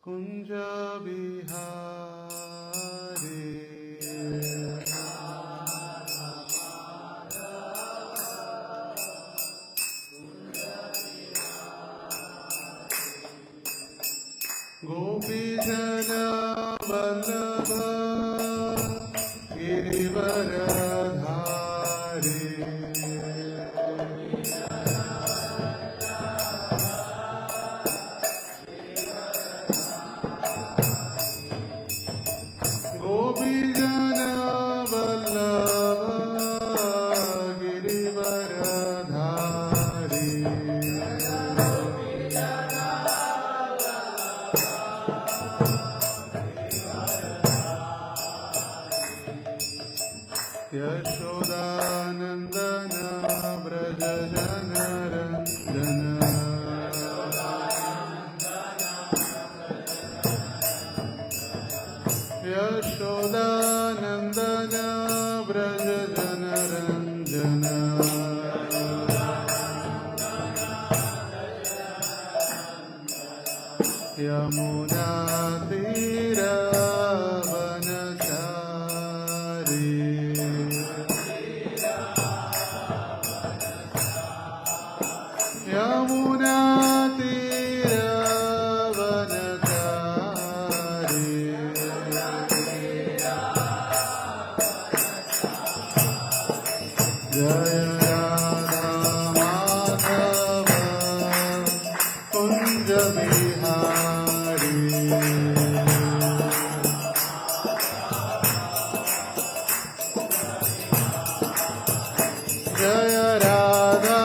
कुंज बिहारी गोपी जन वल्लभ गिरिवरधारी गोपी जन वल्लभ गिरिवरधारी यशोदानंदन व्रज जन रंजन यशोदानंदन व्रज जन रंजन यमुना तीर वनचारी यमुना तीर वनचारी जय राधा माधव कुंज बिहारी जय राधा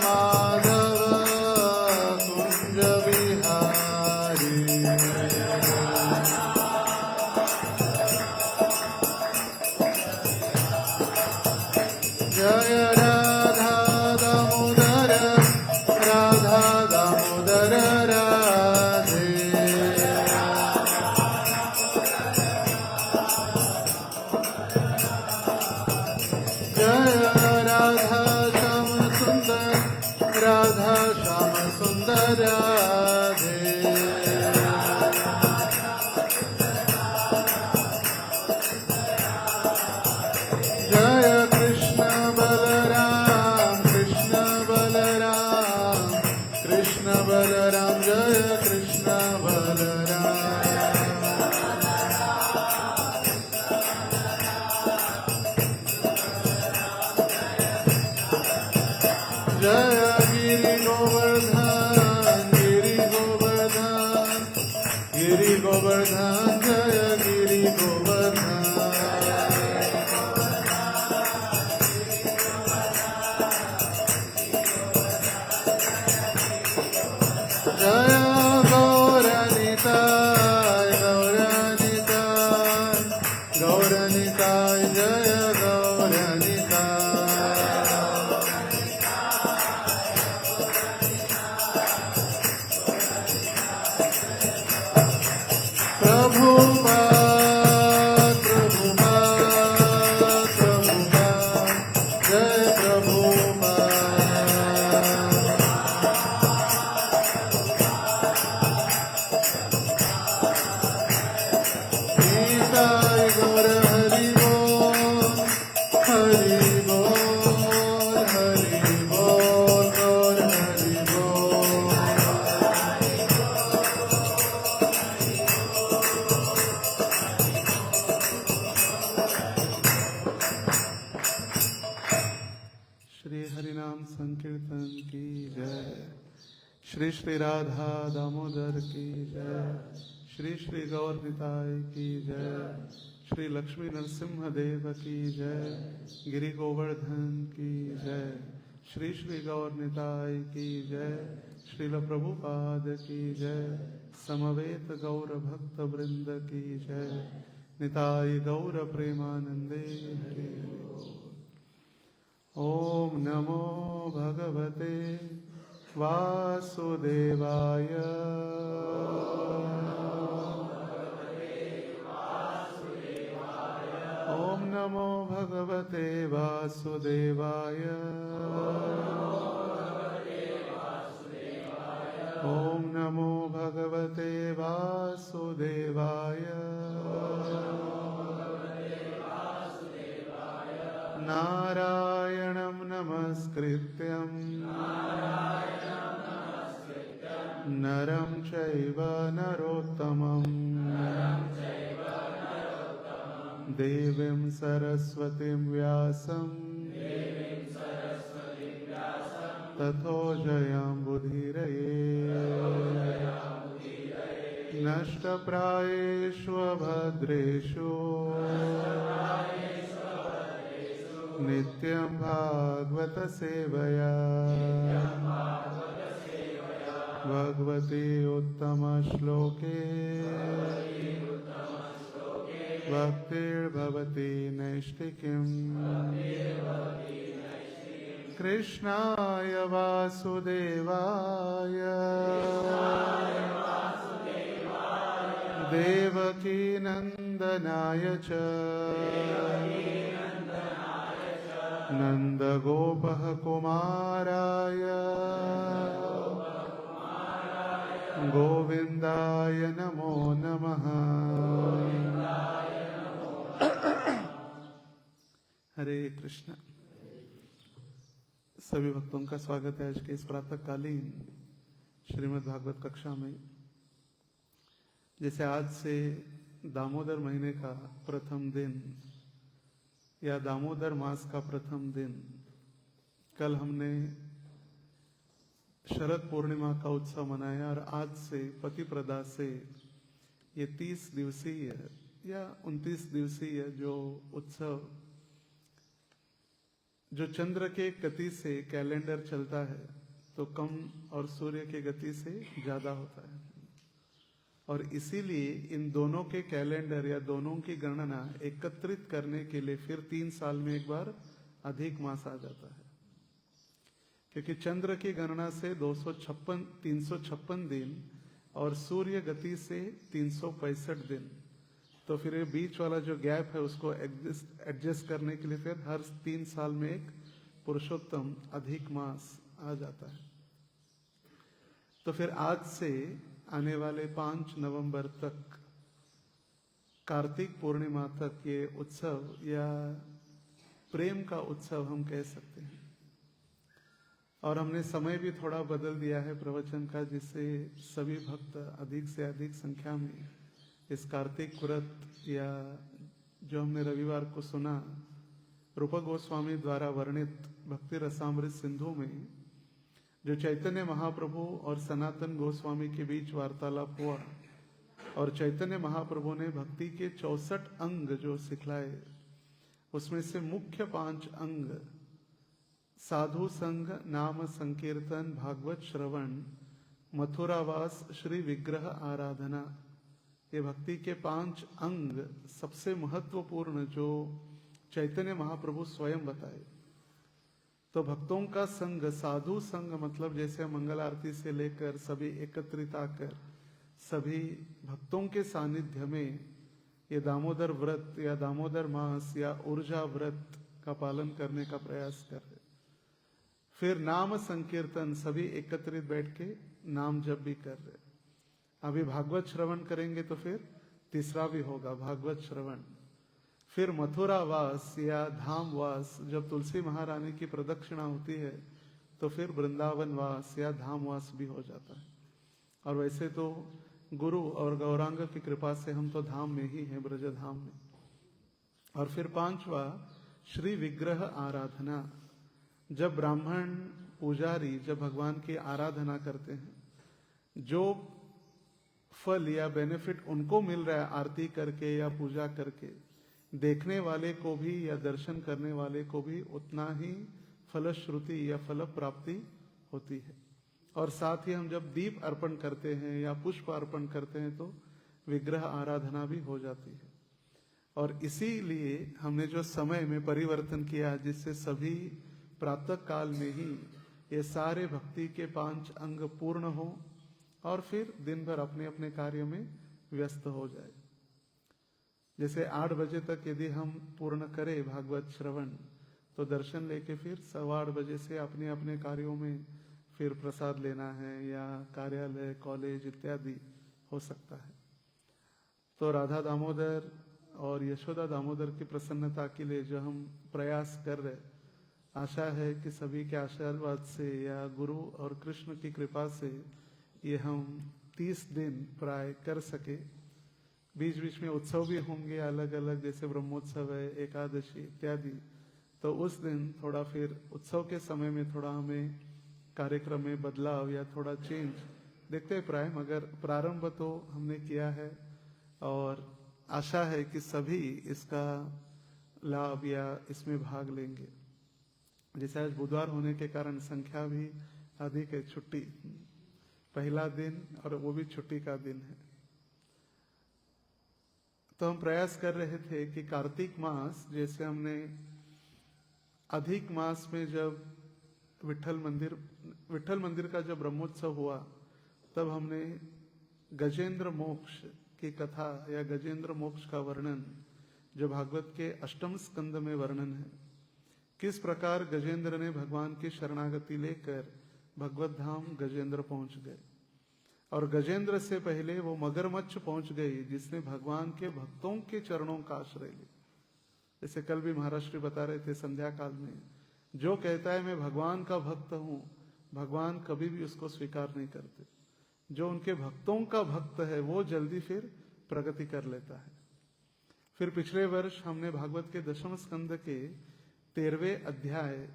माधव कुंज बिहारी जय राधा दामोदर राधा दामोदर राधे जय राधा श्याम सुंदर राधा श्याम सुंदर राधे जय कृष्ण बलराम कृष्ण बलराम जय कृष्ण बलराम जय गिरि गोवर्धन गिरि गोवर्धन जय गिरि गोवर्धन जय गौरनिताय गौरनिताय गौरनिताय जय गौरनिताय प्रभुपाद प्रभुपाद प्रभुपाद जय प्रभुपाद गीताय गौर हरि बोल हरि बोल हरि बोल गौर हरि बोल श्री हरिनाम संकीर्तन की जय श्री श्री राधा दामोदर की जय श्री श्री गौर निताय की जय श्री लक्ष्मी नरसिंह देव की जय गिरि गोवर्धन की जय श्री श्री गौर निताय की जय श्रील प्रभुपाद की जय समवेत गौर भक्त वृंद की जय निताय गौर प्रेमानंदे हरे ओम नमो भगवते वासुदेवाय ओम नमो भगवते वासुदेवाय ओम नमो भगवते वासुदेवाय नारायणं नमस्कृत्यं नरं चैव नरोत्तमं देवीं सरस्वतीं व्यासं ततो जयमुदीरये नष्टप्रायेषु भद्रेषु नित्यं भागवत सेवया भगवती उत्तम श्लोके भक्तिर्भवति नैष्टिकीम् कृष्णाय वासुदेवाय देवकी नंदनाय च नंदगोपः कुमाराय गोविंदाय नमो नमः। हरे कृष्ण। सभी भक्तों का स्वागत है आज के इस प्रातःकालीन श्रीमद् भागवत कक्षा में। जैसे आज से दामोदर महीने का प्रथम दिन या दामोदर मास का प्रथम दिन, कल हमने शरद पूर्णिमा का उत्सव मनाया और आज से पतिप्रदा से ये 30 दिवसीय या 29 दिवसीय जो उत्सव जो चंद्र के गति से कैलेंडर चलता है तो कम और सूर्य के गति से ज्यादा होता है, और इसीलिए इन दोनों के कैलेंडर या दोनों की गणना एकत्रित करने के लिए फिर 3 साल में एक बार अधिक मास आ जाता है। क्योंकि चंद्र की गणना से 356 दिन और सूर्य गति से 365 दिन, तो फिर ये बीच वाला जो गैप है उसको एडजस्ट करने के लिए फिर हर 3 साल में एक पुरुषोत्तम अधिक मास आ जाता है। तो फिर आज से आने वाले 5 नवंबर तक, कार्तिक पूर्णिमा तक, ये उत्सव या प्रेम का उत्सव हम कह सकते हैं। और हमने समय भी थोड़ा बदल दिया है प्रवचन का, जिससे सभी भक्त अधिक से अधिक संख्या में इस कार्तिक व्रत या जो हमने रविवार को सुना रूप गोस्वामी द्वारा वर्णित भक्ति रसामृत सिंधु में जो चैतन्य महाप्रभु और सनातन गोस्वामी के बीच वार्तालाप हुआ, और चैतन्य महाप्रभु ने भक्ति के 64 अंग जो सिखलाए उसमें से मुख्य 5 अंग साधु संग, नाम संकीर्तन, भागवत श्रवण, मथुरावास, श्री विग्रह आराधना, ये भक्ति के 5 अंग सबसे महत्वपूर्ण जो चैतन्य महाप्रभु स्वयं बताए। तो भक्तों का संग, साधु संग मतलब जैसे मंगल आरती से लेकर सभी एकत्रित आकर सभी भक्तों के सानिध्य में ये दामोदर व्रत या दामोदर मास या ऊर्जा व्रत का पालन करने का प्रयास कर रहे। फिर नाम संकीर्तन, सभी एकत्रित बैठ के नाम जप भी कर रहे। अभी भागवत श्रवण करेंगे तो फिर तीसरा भी होगा भागवत श्रवण। फिर मथुरावास या धामवास, जब तुलसी महारानी की प्रदक्षिणा होती है तो फिर वृंदावन वास या धामवास भी हो जाता है। और वैसे तो गुरु और गौरांग की कृपा से हम तो धाम में ही हैं, ब्रज धाम में। और फिर 5वां श्री विग्रह आराधना, जब ब्राह्मण पुजारी जब भगवान की आराधना करते हैं, जो फल या बेनिफिट उनको मिल रहा है आरती करके या पूजा करके, देखने वाले को भी या दर्शन करने वाले को भी उतना ही फलश्रुति या फल प्राप्ति होती है। और साथ ही हम जब दीप अर्पण करते हैं या पुष्प अर्पण करते हैं तो विग्रह आराधना भी हो जाती है। और इसीलिए हमने जो समय में परिवर्तन किया, जिससे सभी प्रातः काल में ही ये सारे भक्ति के 5 अंग पूर्ण हो और फिर दिन भर अपने अपने कार्य में व्यस्त हो जाए। जैसे 8 बजे तक यदि हम पूर्ण करें भागवत श्रवण, तो दर्शन लेके फिर 8:15 बजे से अपने अपने कार्यों में फिर प्रसाद लेना है या कार्यालय, कॉलेज इत्यादि हो सकता है। तो राधा दामोदर और यशोदा दामोदर की प्रसन्नता के लिए जो हम प्रयास कर रहे, आशा है कि सभी के आशीर्वाद से या गुरु और कृष्ण की कृपा से ये हम 30 दिन प्राय कर सके। बीच बीच में उत्सव भी होंगे अलग अलग, जैसे ब्रह्मोत्सव है, एकादशी इत्यादि। तो उस दिन थोड़ा फिर उत्सव के समय में थोड़ा हमें कार्यक्रम में बदलाव या थोड़ा चेंज देखते हैं प्राय, मगर प्रारंभ तो हमने किया है और आशा है कि सभी इसका लाभ या इसमें भाग लेंगे। जैसे आज बुधवार होने के कारण संख्या भी अधिक है, छुट्टी पहला दिन और वो भी छुट्टी का दिन है। तो हम प्रयास कर रहे थे कि कार्तिक मास, जैसे हमने अधिक मास में जब विठल मंदिर का जब ब्रह्मोत्सव हुआ, तब हमने गजेंद्र मोक्ष की कथा या गजेंद्र मोक्ष का वर्णन, जो भागवत के अष्टम स्कंद में वर्णन है, किस प्रकार गजेंद्र ने भगवान की शरणागति लेकर भगवत धाम गजेंद्र पहुंच गए। और गजेंद्र से पहले वो मगरमच्छ पहुंच गई, जिसने भगवान के भक्तों के चरणों का आश्रय लिया। जैसे कल भी महाराष्ट्र बता रहे थे संध्या काल में, जो कहता है मैं भगवान का भक्त हूं, भगवान कभी भी उसको स्वीकार नहीं करते। जो उनके भक्तों का भक्त है वो जल्दी फिर प्रगति कर लेता है। फिर पिछले वर्ष हमने भागवत के दशम स्कंद के 13वें अध्याय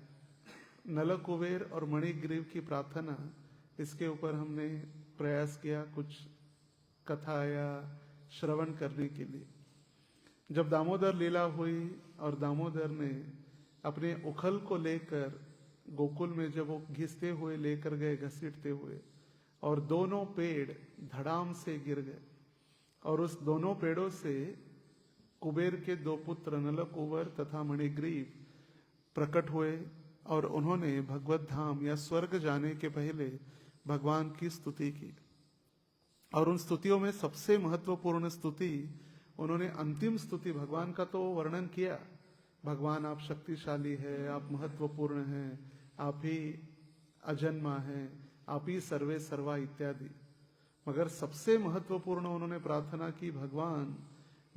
नल कुबेर और मणिग्रीव की प्रार्थना, इसके ऊपर हमने प्रयास किया कुछ कथा या श्रवण करने के लिए। जब दामोदर लीला हुई और दामोदर ने अपने उखल को लेकर गोकुल में जब वो घिसते हुए लेकर गए, घसीटते हुए, और दोनों पेड़ धड़ाम से गिर गए, और उस दोनों पेड़ों से कुबेर के 2 पुत्र नल कुंवर तथा मणिग्रीव प्रकट हुए, और उन्होंने भगवत धाम या स्वर्ग जाने के पहले भगवान की स्तुति की। और उन स्तुतियों में सबसे महत्वपूर्ण स्तुति, उन्होंने अंतिम स्तुति भगवान का तो वर्णन किया, भगवान आप शक्तिशाली है, आप महत्वपूर्ण हैं, आप ही अजन्मा हैं, आप ही सर्वे सर्वा इत्यादि। मगर सबसे महत्वपूर्ण उन्होंने प्रार्थना की, भगवान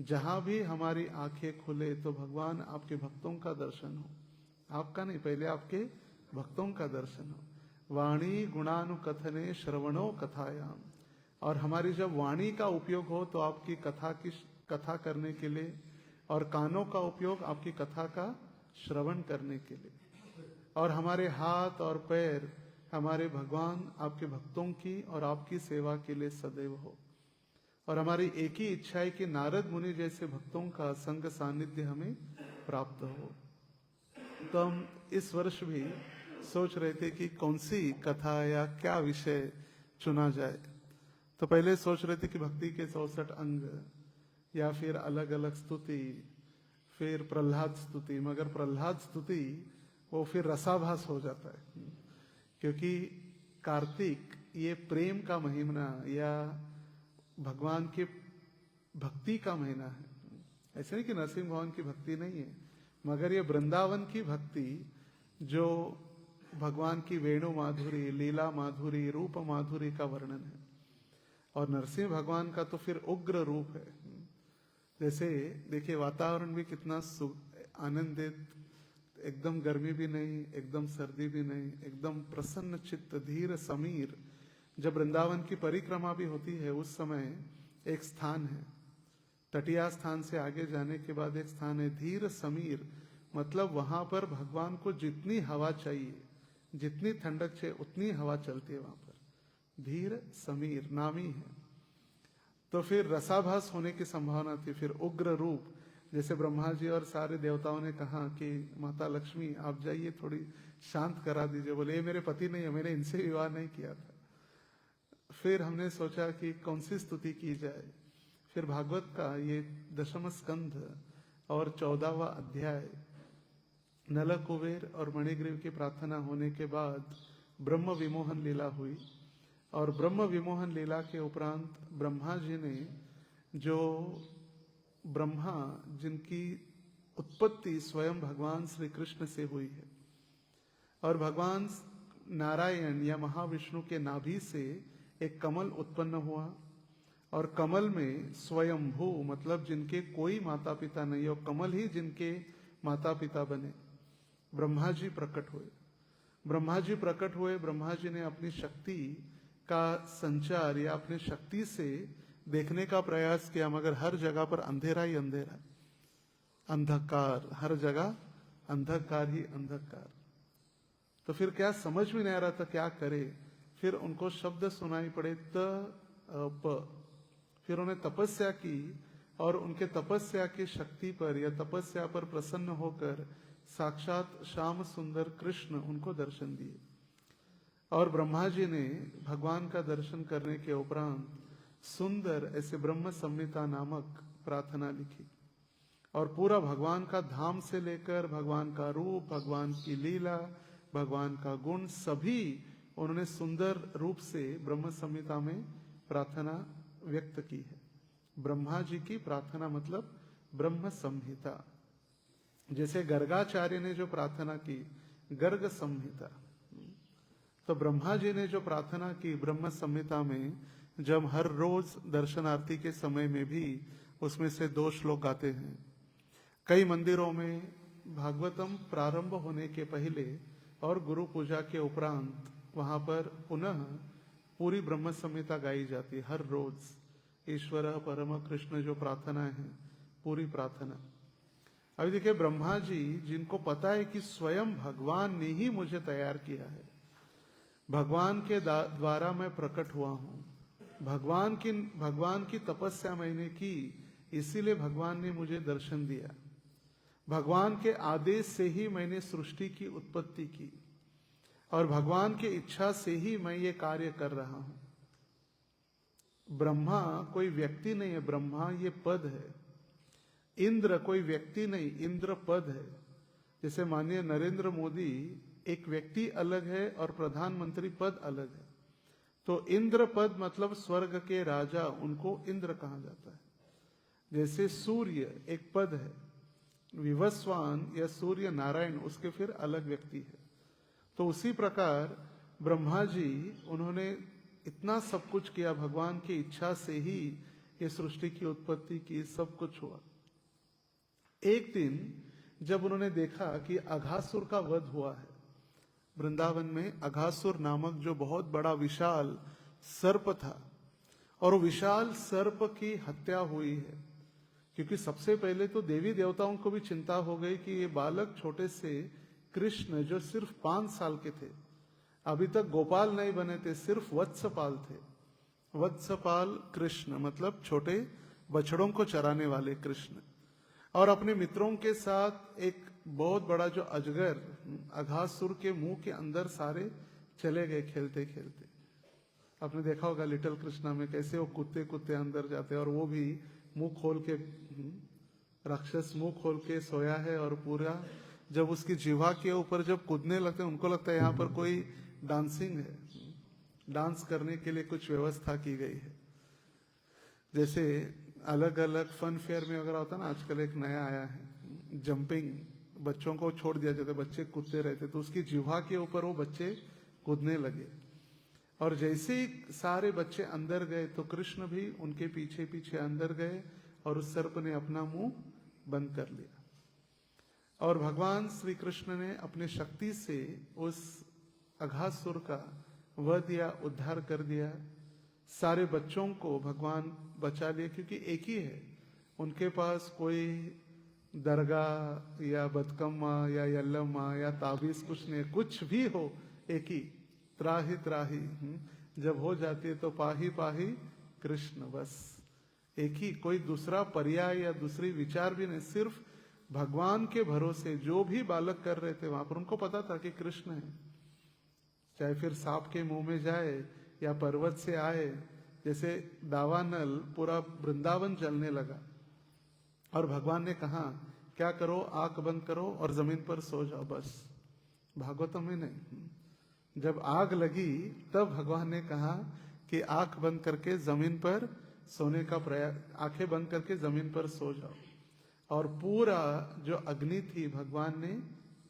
जहां भी हमारी आंखें खुले तो भगवान आपके भक्तों का दर्शन हो, आपका नहीं, पहले आपके भक्तों का दर्शन हो। वाणी गुणानुकथने श्रवणो कथायाम, और हमारी जब वाणी का उपयोग हो तो आपकी कथा करने के लिए, और कानों का उपयोग आपकी कथा का श्रवण करने के लिए, और हमारे हाथ और पैर हमारे भगवान आपके भक्तों की और आपकी सेवा के लिए सदैव हो। और हमारी एक ही इच्छा है कि नारद मुनि जैसे भक्तों का संग सानिध्य हमें प्राप्त हो। तो हम इस वर्ष भी सोच रहे थे कि कौन सी कथा या क्या विषय चुना जाए। तो पहले सोच रहे थे कि भक्ति के 64 अंग या फिर अलग अलग स्तुति, फिर प्रहलाद स्तुति, मगर प्रहलाद स्तुति वो फिर रसाभास हो जाता है, क्योंकि कार्तिक ये प्रेम का महीना या भगवान के भक्ति का महीना है। ऐसे नहीं कि नरसिंह भगवान की भक्ति नहीं है, मगर ये वृंदावन की भक्ति, जो भगवान की वेणु माधुरी, लीला माधुरी, रूप माधुरी का वर्णन है। और नरसिंह भगवान का तो फिर उग्र रूप है। जैसे देखिए वातावरण भी कितना आनंदित, एकदम गर्मी भी नहीं, एकदम सर्दी भी नहीं, एकदम प्रसन्न चित्त, धीर समीर। जब वृंदावन की परिक्रमा भी होती है उस समय एक स्थान है, तटिया स्थान से आगे जाने के बाद एक स्थान है धीर समीर, मतलब वहां पर भगवान को जितनी हवा चाहिए, जितनी ठंडक चाहिए उतनी हवा चलती है वहां पर, धीर समीर नामी है। तो फिर रसाभास होने की संभावना थी। फिर उग्र रूप, जैसे ब्रह्मा जी और सारे देवताओं ने कहा कि माता लक्ष्मी आप जाइए, थोड़ी शांत करा दीजिए। बोले ये मेरे पति नहीं है, मैंने इनसे विवाह नहीं किया था। फिर हमने सोचा कि कौन सी स्तुति की जाए। फिर भागवत का ये दशम स्कंध और 14वां अध्याय नल कुबेर और मणिग्रीव की प्रार्थना होने के बाद ब्रह्म विमोहन लीला हुई। और ब्रह्म विमोहन लीला के उपरांत ब्रह्मा जी ने, जो ब्रह्मा जिनकी उत्पत्ति स्वयं भगवान श्री कृष्ण से हुई है, और भगवान नारायण या महाविष्णु के नाभि से एक कमल उत्पन्न हुआ, और कमल में स्वयंभू मतलब जिनके कोई माता पिता नहीं हो, कमल ही जिनके माता पिता बने। ब्रह्मा जी प्रकट हुए। ब्रह्मा जी प्रकट हुए, ब्रह्मा जी ने अपनी शक्ति का संचार या अपनी शक्ति से देखने का प्रयास किया, मगर हर जगह पर अंधेरा ही अंधेरा, अंधकार, हर जगह अंधकार ही अंधकार। तो फिर क्या समझ में नहीं आ रहा था क्या करे। फिर उनको शब्द सुनाई पड़े त प। फिर उन्हें तपस्या की और उनके तपस्या की शक्ति पर या तपस्या पर प्रसन्न होकर साक्षात श्याम सुंदर कृष्ण उनको दर्शन दिए। और ब्रह्मा जी ने भगवान का दर्शन करने के उपरांत सुंदर ऐसे ब्रह्म संहिता नामक प्रार्थना लिखी और पूरा भगवान का धाम से लेकर भगवान का रूप, भगवान की लीला, भगवान का गुण सभी उन्होंने सुंदर रूप से ब्रह्म संहिता में प्रार्थना व्यक्त की है। ब्रह्मा जी की प्रार्थना मतलब ब्रह्म संहिता। जैसे गर्गाचार्य ने जो प्रार्थना की गर्ग संहिता, तो ब्रह्मा जी ने जो प्रार्थना की ब्रह्म संहिता में, जब हर रोज दर्शनार्थी के समय में भी उसमें से 2 श्लोक गाते हैं। कई मंदिरों में भागवतम प्रारंभ होने के पहले और गुरु पूजा के उपरांत वहां पर पुनः पूरी ब्रह्म संहिता गाई जाती है हर रोज। ईश्वर परम कृष्ण जो प्रार्थना है, पूरी प्रार्थना। अभी देखिए ब्रह्मा जी जिनको पता है कि स्वयं भगवान ने ही मुझे तैयार किया है, भगवान के द्वारा मैं प्रकट हुआ हूं, भगवान की तपस्या मैंने की, इसीलिए भगवान ने मुझे दर्शन दिया, भगवान के आदेश से ही मैंने सृष्टि की उत्पत्ति की और भगवान की इच्छा से ही मैं ये कार्य कर रहा हूं। ब्रह्मा कोई व्यक्ति नहीं है, ब्रह्मा ये पद है। इंद्र कोई व्यक्ति नहीं, इंद्र पद है। जैसे माननीय नरेंद्र मोदी एक व्यक्ति अलग है और प्रधानमंत्री पद अलग है। तो इंद्र पद मतलब स्वर्ग के राजा, उनको इंद्र कहा जाता है। जैसे सूर्य एक पद है, विवस्वान या सूर्य नारायण उसके फिर अलग व्यक्ति है। तो उसी प्रकार ब्रह्मा जी उन्होंने इतना सब कुछ किया, भगवान की इच्छा से ही ये सृष्टि की उत्पत्ति की, सब कुछ हुआ। एक दिन जब उन्होंने देखा कि अघासुर का वध हुआ है वृंदावन में, अघासुर नामक जो बहुत बड़ा विशाल सर्प था, और विशाल सर्प की हत्या हुई है। क्योंकि सबसे पहले तो देवी देवताओं को भी चिंता हो गई कि ये बालक छोटे से कृष्ण जो सिर्फ 5 साल के थे, अभी तक गोपाल नहीं बने थे, सिर्फ वत्सपाल थे। वत्सपाल कृष्ण मतलब छोटे बछड़ों को चराने वाले कृष्ण, और अपने मित्रों के साथ एक बहुत बड़ा जो अजगर अघासुर के मुंह के अंदर सारे चले गए खेलते खेलते। आपने देखा होगा लिटिल कृष्णा में कैसे वो कुत्ते कुत्ते अंदर जाते हैं, और वो भी मुंह खोल के, राक्षस मुंह खोल के सोया है, और पूरा जब उसकी जिह्वा के ऊपर जब कूदने लगते हैं उनको लगता है यहाँ पर कोई डांसिंग है, डांस करने के लिए कुछ व्यवस्था की गई है। जैसे अलग अलग फन फेयर में अगर होता ना, आजकल एक नया आया है जंपिंग, बच्चों को छोड़ दिया जाता है, बच्चे कूदते रहते, तो उसकी जिह्वा के ऊपर वो बच्चे कूदने लगे। और जैसे ही सारे बच्चे अंदर गए तो कृष्ण भी उनके पीछे पीछे अंदर गए और उस सर्प ने अपना मुंह बंद कर लिया। और भगवान श्री कृष्ण ने अपनी शक्ति से उस अघासुर का वध या उद्धार कर दिया। सारे बच्चों को भगवान बचा लिए, क्योंकि एक ही है, उनके पास कोई दरगाह या बदकम्मा या यल्लम्मा या ताबीज कुछ नहीं, कुछ भी हो एक ही, त्राही त्राही जब हो जाती है तो पाही पाही कृष्ण, बस एक ही, कोई दूसरा पर्याय या दूसरी विचार भी नहीं। सिर्फ भगवान के भरोसे जो भी बालक कर रहे थे वहां पर उनको पता था कि कृष्ण है, चाहे फिर सांप के मुंह में जाए या पर्वत से आए। जैसे दावानल पूरा वृंदावन जलने लगा और भगवान ने कहा क्या करो, आंख बंद करो और जमीन पर सो जाओ, बस। भागवतम में नहीं, जब आग लगी तब भगवान ने कहा कि आंख बंद करके जमीन पर सोने का प्रयास, आंखें बंद करके जमीन पर सो जाओ। और पूरा जो अग्नि थी भगवान ने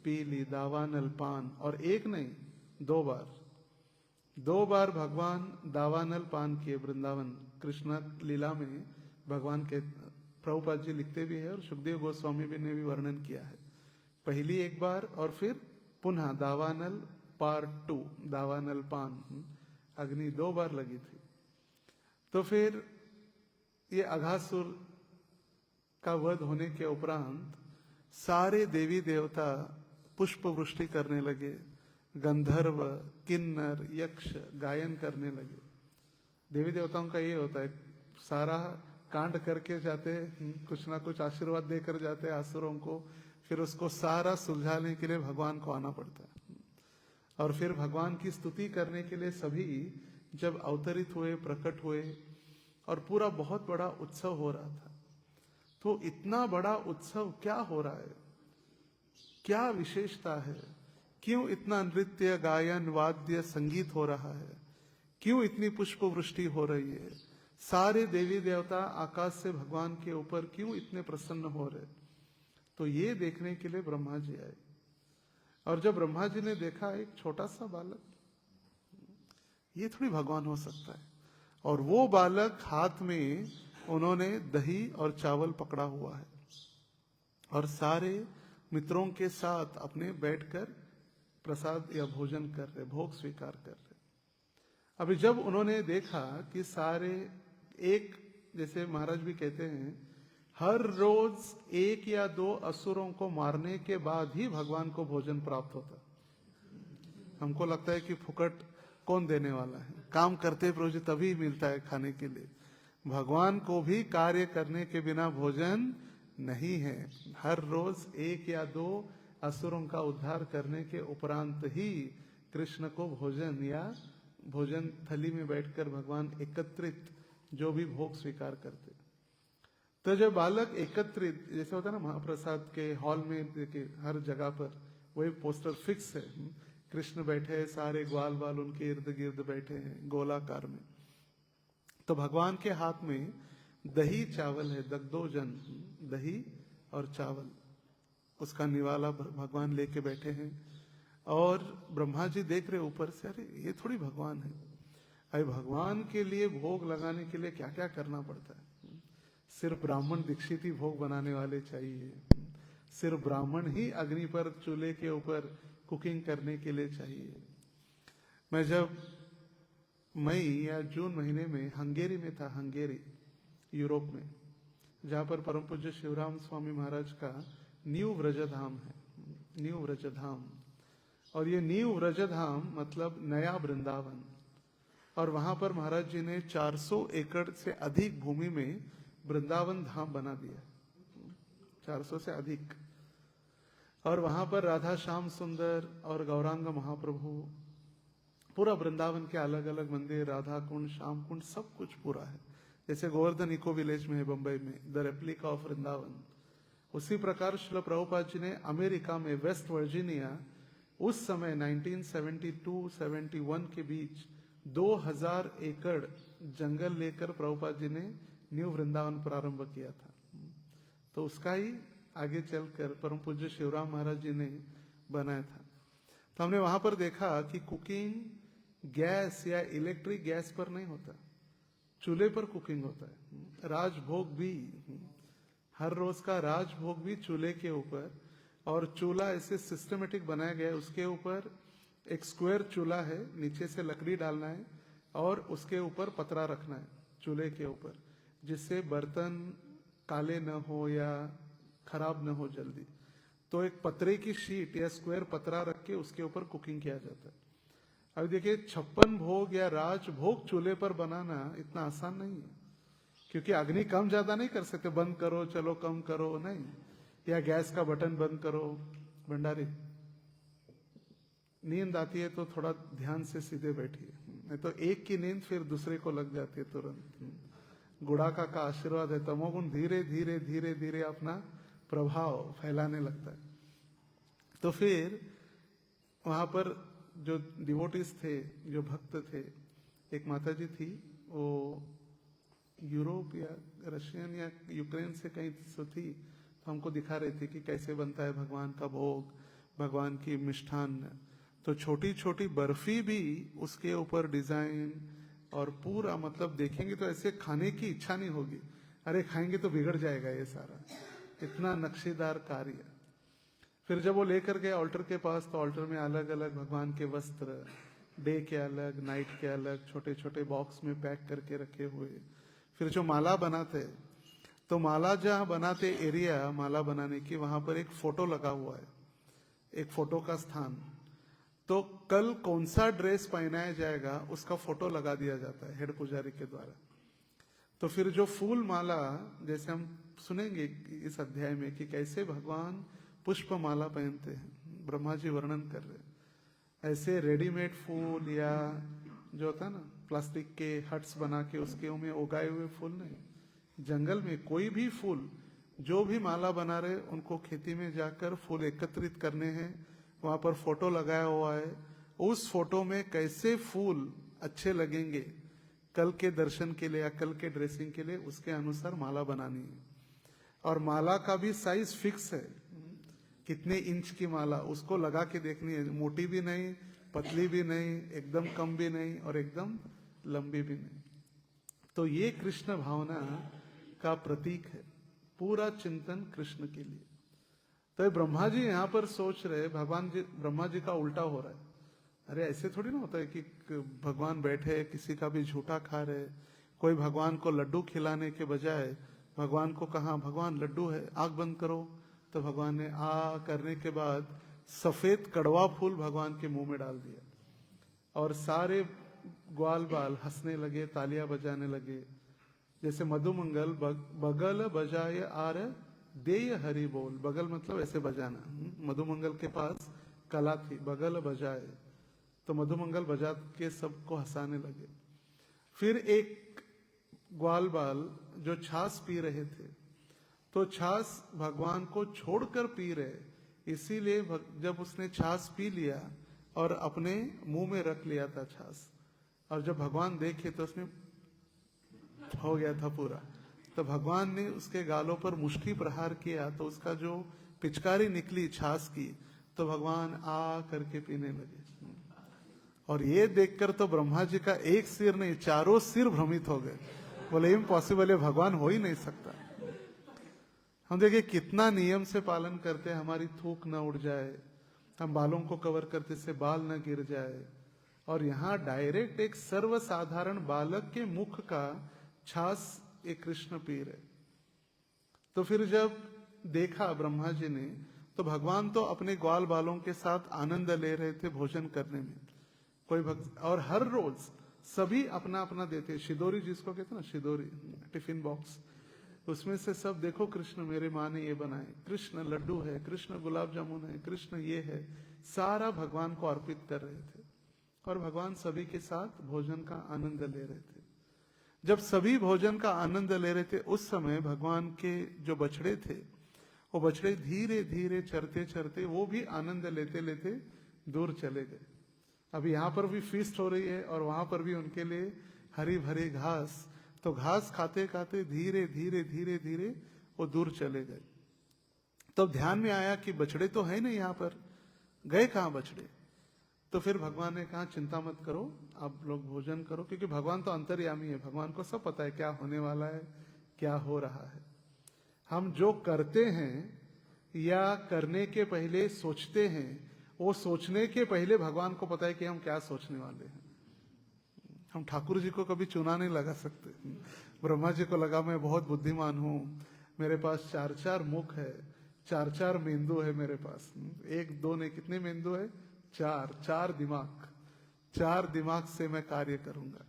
पी ली, दावानल पान, और एक नहीं 2 बार, 2 बार भगवान दावानल पान किए वृंदावन कृष्ण लीला में भगवान के प्रभुपाद जी लिखते भी है और सुखदेव गोस्वामी भी ने भी वर्णन किया है। पहली एक बार और फिर पुनः दावानल पार्ट 2, दावानल पान, अग्नि 2 बार लगी थी। तो फिर ये अघासुर का वध होने के उपरांत सारे देवी देवता पुष्प वृष्टि करने लगे, गंधर्व, किन्नर, यक्ष गायन करने लगे। देवी देवताओं का ये होता है, सारा कांड करके जाते, कुछ ना कुछ आशीर्वाद देकर जाते असुरों को, फिर उसको सारा सुलझाने के लिए भगवान को आना पड़ता है। और फिर भगवान की स्तुति करने के लिए सभी जब अवतरित हुए, प्रकट हुए और पूरा बहुत बड़ा उत्सव हो रहा था। तो इतना बड़ा उत्सव क्या हो रहा है, क्या विशेषता है, क्यों इतना नृत्य, गायन, वाद्य, संगीत हो रहा है, क्यों इतनी पुष्प वृष्टि हो रही है, सारे देवी देवता आकाश से भगवान के ऊपर क्यों इतने प्रसन्न हो रहे। तो ये देखने के लिए ब्रह्मा जी आए। और जब ब्रह्मा जी ने देखा एक छोटा सा बालक, ये थोड़ी भगवान हो सकता है, और वो बालक हाथ में उन्होंने दही और चावल पकड़ा हुआ है और सारे मित्रों के साथ अपने बैठकर प्रसाद या भोजन कर रहे, भोग स्वीकार कर रहे। अभी जब उन्होंने देखा कि सारे एक, जैसे महाराज भी कहते हैं, हर रोज 1 या 2 असुरों को मारने के बाद ही भगवान को भोजन प्राप्त होता। हमको लगता है कि फुकट कौन देने वाला है, काम करते प्रभु जी तभी मिलता है खाने के लिए। भगवान को भी कार्य करने के बिना भोजन नहीं है। हर रोज 1 या 2 असुरों का उद्धार करने के उपरांत ही कृष्ण को भोजन या भोजन थली में बैठकर भगवान एकत्रित जो भी भोग स्वीकार करते। तो जब बालक एकत्रित, जैसे होता है ना महाप्रसाद के हॉल में, देखिए हर जगह पर वही पोस्टर फिक्स है, कृष्ण बैठे हैं, सारे ग्वाल बाल उनके इर्द गिर्द बैठे हैं गोलाकार में। तो भगवान के हाथ में दही चावल है, दग्धोजन, दही और चावल, उसका निवाला भगवान लेके बैठे हैं। और ब्रह्मा जी देख रहे ऊपर से, अरे ये थोड़ी भगवान है। अरे भगवान के लिए भोग लगाने के लिए क्या क्या करना पड़ता है। सिर्फ ब्राह्मण दीक्षित ही भोग बनाने वाले चाहिए, सिर्फ ब्राह्मण ही अग्नि पर चूल्हे के ऊपर कुकिंग करने के लिए चाहिए। मैं जब मई या जून महीने में हंगेरी में था, हंगेरी यूरोप में, जहाँ पर परम पूज्य शिवराम स्वामी महाराज का न्यू व्रजधाम है, न्यू व्रजधाम। और ये न्यू व्रजधाम मतलब नया वृंदावन। और वहां पर महाराज जी ने 400 एकड़ से अधिक भूमि में वृंदावन धाम बना दिया, 400 से अधिक। और वहां पर राधा श्याम सुंदर और गौरांग महाप्रभु, पूरा वृंदावन के अलग अलग मंदिर, राधा कुंड, श्याम कुंड, सब कुछ पूरा है। जैसे गोवर्धन इको विलेज में है बंबई में, द रेप्लिका ऑफ वृंदावन। उसी प्रकार श्रील प्रभुपाद जी ने अमेरिका में वेस्ट वर्जीनिया, उस समय 1972-71 के बीच 2000 एकड़ जंगल लेकर प्रभुपाद जी ने न्यू वृंदावन प्रारंभ किया था। तो उसका ही आगे चलकर परम पूज्य शिवराम महाराज जी ने बनाया था। तो हमने वहां पर देखा कि कुकिंग गैस या इलेक्ट्रिक गैस पर नहीं होता, चूल्हे पर कुकिंग होता है। राजभोग भी, हर रोज का राजभोग भी चूल्हे के ऊपर, और चूल्हा ऐसे सिस्टमेटिक बनाया गया है, उसके ऊपर एक स्क्वायर चूल्हा है, नीचे से लकड़ी डालना है और उसके ऊपर पतरा रखना है चूल्हे के ऊपर, जिससे बर्तन काले न हो या खराब न हो जल्दी। तो एक पतरे की शीट या स्क्वायर पतरा रख के उसके ऊपर कुकिंग किया जाता है। अब देखिए 56 भोग या राजभोग चूल्हे पर बनाना इतना आसान नहीं है, क्योंकि अग्नि कम ज्यादा नहीं कर सकते, बंद करो चलो कम करो नहीं, या गैस का बटन बंद करो। भंडारी, नींद आती है तो थोड़ा ध्यान से सीधे बैठिए, नहीं तो एक की नींद फिर दूसरे को लग जाती है तुरंत। गुड़ाका का आशीर्वाद है, तमोगुण धीरे धीरे धीरे धीरे अपना प्रभाव फैलाने लगता है। तो फिर वहां पर जो डिवोटीज थे, जो भक्त थे, एक माता जी थी, वो यूरोप या रशियन या यूक्रेन से कहीं से थी, तो हमको दिखा रही थी कि कैसे बनता है भगवान का भोग, भगवान की मिष्ठान। तो छोटी छोटी बर्फी भी उसके ऊपर डिजाइन, और पूरा मतलब देखेंगे तो ऐसे खाने की इच्छा नहीं होगी, अरे खाएंगे तो बिगड़ जाएगा ये सारा, इतना नक्शेदार कार्य। फिर जब वो लेकर गए ऑल्टर के पास, तो ऑल्टर में अलग अलग भगवान के वस्त्र, डे के अलग, नाइट के अलग, छोटे छोटे बॉक्स में पैक करके रखे हुए। फिर जो माला बनाते, तो माला जहाँ बनाते एरिया माला बनाने की, वहां पर एक फोटो लगा हुआ है, एक फोटो का स्थान। तो कल कौन सा ड्रेस पहनाया जाएगा उसका फोटो लगा दिया जाता है हेड पुजारी के द्वारा। तो फिर जो फूल माला, जैसे हम सुनेंगे इस अध्याय में कि कैसे भगवान पुष्प माला पहनते हैं, ब्रह्मा जी वर्णन कर रहे हैं। ऐसे रेडीमेड फूल या जो होता है ना प्लास्टिक के हट्स बना के उसके में उगाए हुए फूल नहीं, जंगल में कोई भी फूल जो भी माला बना रहे उनको खेती में जाकर फूल एकत्रित करने हैं, वहां पर फोटो लगाया हुआ है, उस फोटो में कैसे फूल अच्छे लगेंगे कल के दर्शन के लिए या कल के ड्रेसिंग के लिए, उसके अनुसार माला बनानी है। और माला का भी साइज फिक्स है, कितने इंच की माला उसको लगा के देखनी है, मोटी भी नहीं, पतली भी नहीं, एकदम कम भी नहीं और एकदम लंबी भी नहीं। तो ये कृष्ण भावना का प्रतीक है, पूरा चिंतन कृष्ण के लिए। तो ब्रह्मा जी यहाँ पर सोच रहे, भगवान जी, ब्रह्मा जी का उल्टा हो रहा है। अरे ऐसे थोड़ी ना होता है कि भगवान बैठे किसी का भी झूठा खा रहे। कोई भगवान को लड्डू खिलाने के बजाय भगवान को कहा भगवान लड्डू है, आंख बंद करो, तो भगवान ने आ करने के बाद सफेद कड़वा फूल भगवान के मुंह में डाल दिया और सारे ग्वाल बाल हंसने लगे, तालियां बजाने लगे। जैसे मधुमंगल बगल बजाए आर देय हरि बोल, बगल मतलब ऐसे बजाना, मधुमंगल के पास कला थी, बगल बजाए, तो मधुमंगल बजा के सबको हंसाने लगे। फिर एक ग्वाल बाल जो छाछ पी रहे थे, तो छाछ भगवान को छोड़कर पी रहे, इसीलिए जब उसने छाछ पी लिया और अपने मुंह में रख लिया था छाछ, और जब भगवान देखे तो उसमें हो गया था पूरा, तो भगवान ने उसके गालों पर मुष्टि प्रहार किया, तो उसका जो पिचकारी निकली छाछ की, तो भगवान आ करके पीने लगे। और ये देखकर तो ब्रह्मा जी का एक सिर नहीं, चारों सिर भ्रमित हो गए, बोले इम्पॉसिबल है, भगवान हो ही नहीं सकता। हम देखिए कितना नियम से पालन करते हैं, हमारी थूक न उड़ जाए, हम बालों को कवर करते से बाल न गिर जाए, और यहाँ डायरेक्ट एक सर्वसाधारण बालक के मुख का छाछ एक कृष्ण पी रहे। तो फिर जब देखा ब्रह्मा जी ने, तो भगवान तो अपने ग्वाल बालों के साथ आनंद ले रहे थे भोजन करने में। कोई भक्त, और हर रोज सभी अपना अपना देते, शिदोरी जिसको कहते ना, शिदोरी टिफिन बॉक्स, उसमें से सब देखो कृष्ण मेरे माँ ने ये बनाए, कृष्ण लड्डू है, कृष्ण गुलाब जामुन है, कृष्ण ये है, सारा भगवान को अर्पित कर रहे थे। और भगवान सभी के साथ भोजन का आनंद ले रहे थे। जब सभी भोजन का आनंद ले रहे थे, उस समय भगवान के जो बछड़े थे, वो बछड़े धीरे धीरे चरते चरते वो भी आनंद लेते लेते दूर चले गए। अभी यहाँ पर भी फीस्ट हो रही है और वहां पर भी उनके लिए हरी भरी घास, तो घास खाते खाते धीरे धीरे धीरे धीरे वो दूर चले गए। तब ध्यान में आया कि बछड़े तो है नहीं यहाँ पर, गए कहाँ बछड़े? तो फिर भगवान ने कहा चिंता मत करो, आप लोग भोजन करो, क्योंकि भगवान तो अंतर्यामी है, भगवान को सब पता है क्या होने वाला है, क्या हो रहा है। हम जो करते हैं या करने के पहले सोचते हैं, वो सोचने के पहले भगवान को पता है कि हम क्या सोचने वाले हैं। हम ठाकुर जी को कभी चुना नहीं लगा सकते। ब्रह्मा जी को लगा मैं बहुत बुद्धिमान हूं, मेरे पास 4-4 मुख है, 4-4 मेंदू है मेरे पास, 1-2 नहीं, कितने मेंदू है? 4 दिमाग, 4 दिमाग से मैं कार्य करूंगा।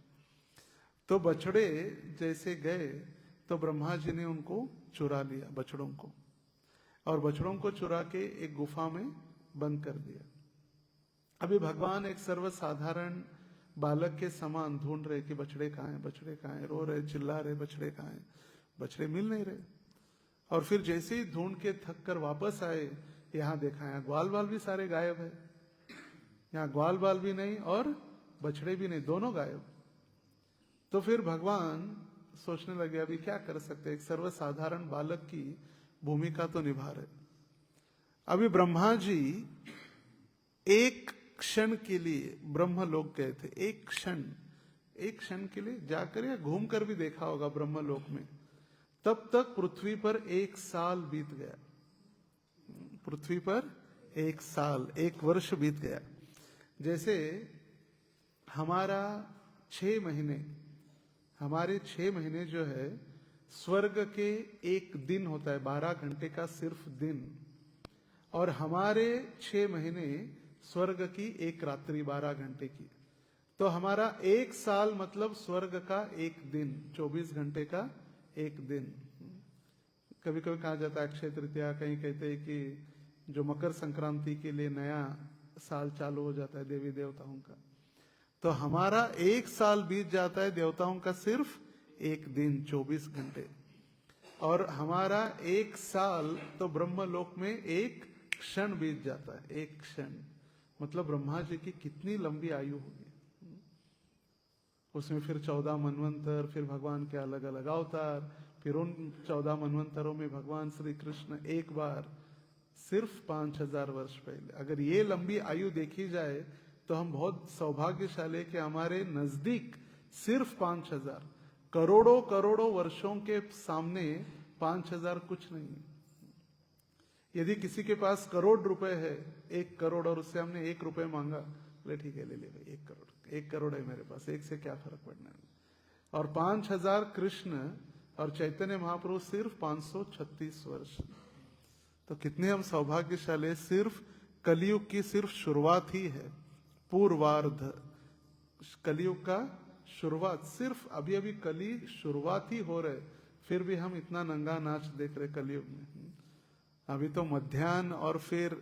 तो बछड़े जैसे गए, तो ब्रह्मा जी ने उनको चुरा लिया, बछड़ों को, और बछड़ों को चुरा के एक गुफा में बंद कर दिया। अभी भगवान एक सर्वसाधारण बालक के समान ढूंढ रहे कि बछड़े कहाँ हैं, बछड़े कहाँ हैं, रो रहे, चिल्ला रहे, बछड़े कहाँ हैं, बछड़े मिल नहीं रहे। और फिर जैसे ही ढूंढ के थक कर वापस आए, यहाँ देखा यहाँ ग्वाल बाल भी सारे गायब है, यहाँ ग्वाल बाल भी नहीं और बछड़े भी नहीं, दोनों गायब। तो फिर भगवान सोचने लगे अभी क्या कर सकते, एक सर्वसाधारण बालक की भूमिका तो निभा रहे। अभी ब्रह्मा जी एक क्षण के लिए ब्रह्म लोक गए थे, एक क्षण एक क्षण के लिए जाकर या घूम कर भी देखा होगा ब्रह्मलोक में, तब तक पृथ्वी पर 1 साल बीत गया। पृथ्वी पर 1 साल, 1 वर्ष बीत गया। जैसे हमारा 6 महीने, हमारे 6 महीने जो है स्वर्ग के 1 दिन होता है, 12 घंटे का सिर्फ दिन, और हमारे 6 महीने स्वर्ग की 1 रात्रि 12 घंटे की। तो हमारा 1 साल मतलब स्वर्ग का 1 दिन, 24 घंटे का 1 दिन। कभी कभी कहा जाता है अक्षय तृतीया, कहीं कहते हैं कि जो मकर संक्रांति के लिए नया साल चालू हो जाता है देवी देवताओं का, तो हमारा 1 साल बीत जाता है देवताओं का सिर्फ 1 दिन 24 घंटे। और हमारा 1 साल तो ब्रह्मलोक में 1 क्षण बीत जाता है, 1 क्षण। मतलब ब्रह्मा जी की कितनी लंबी आयु होगी। उसमें फिर 14 मनवंतर, फिर भगवान के अलग अलग अवतार, फिर उन 14 मनवंतरों में भगवान श्री कृष्ण एक बार सिर्फ 5000 वर्ष पहले। अगर ये लंबी आयु देखी जाए तो हम बहुत सौभाग्यशाली कि हमारे नजदीक सिर्फ 5000, करोड़ों करोड़ों वर्षों के सामने 5000 कुछ नहीं है। यदि किसी के पास करोड़ रुपए है, 1 करोड़, और उससे हमने 1 रुपए मांगा, बोले ठीक है ले ले भाई, 1 करोड़, 1 करोड़ है मेरे पास, 1 से क्या फर्क पड़ना है। और 5000 कृष्ण और चैतन्य महाप्रभु सिर्फ 536 वर्ष। तो कितने हम सौभाग्यशाली, सिर्फ कलयुग की सिर्फ शुरुआत ही है, पूर्वार्ध कलयुग का शुरुआत, सिर्फ अभी अभी कली शुरुआत ही हो रहे, फिर भी हम इतना नंगा नाच देख रहे कलयुग में। अभी तो मध्याह्न और फिर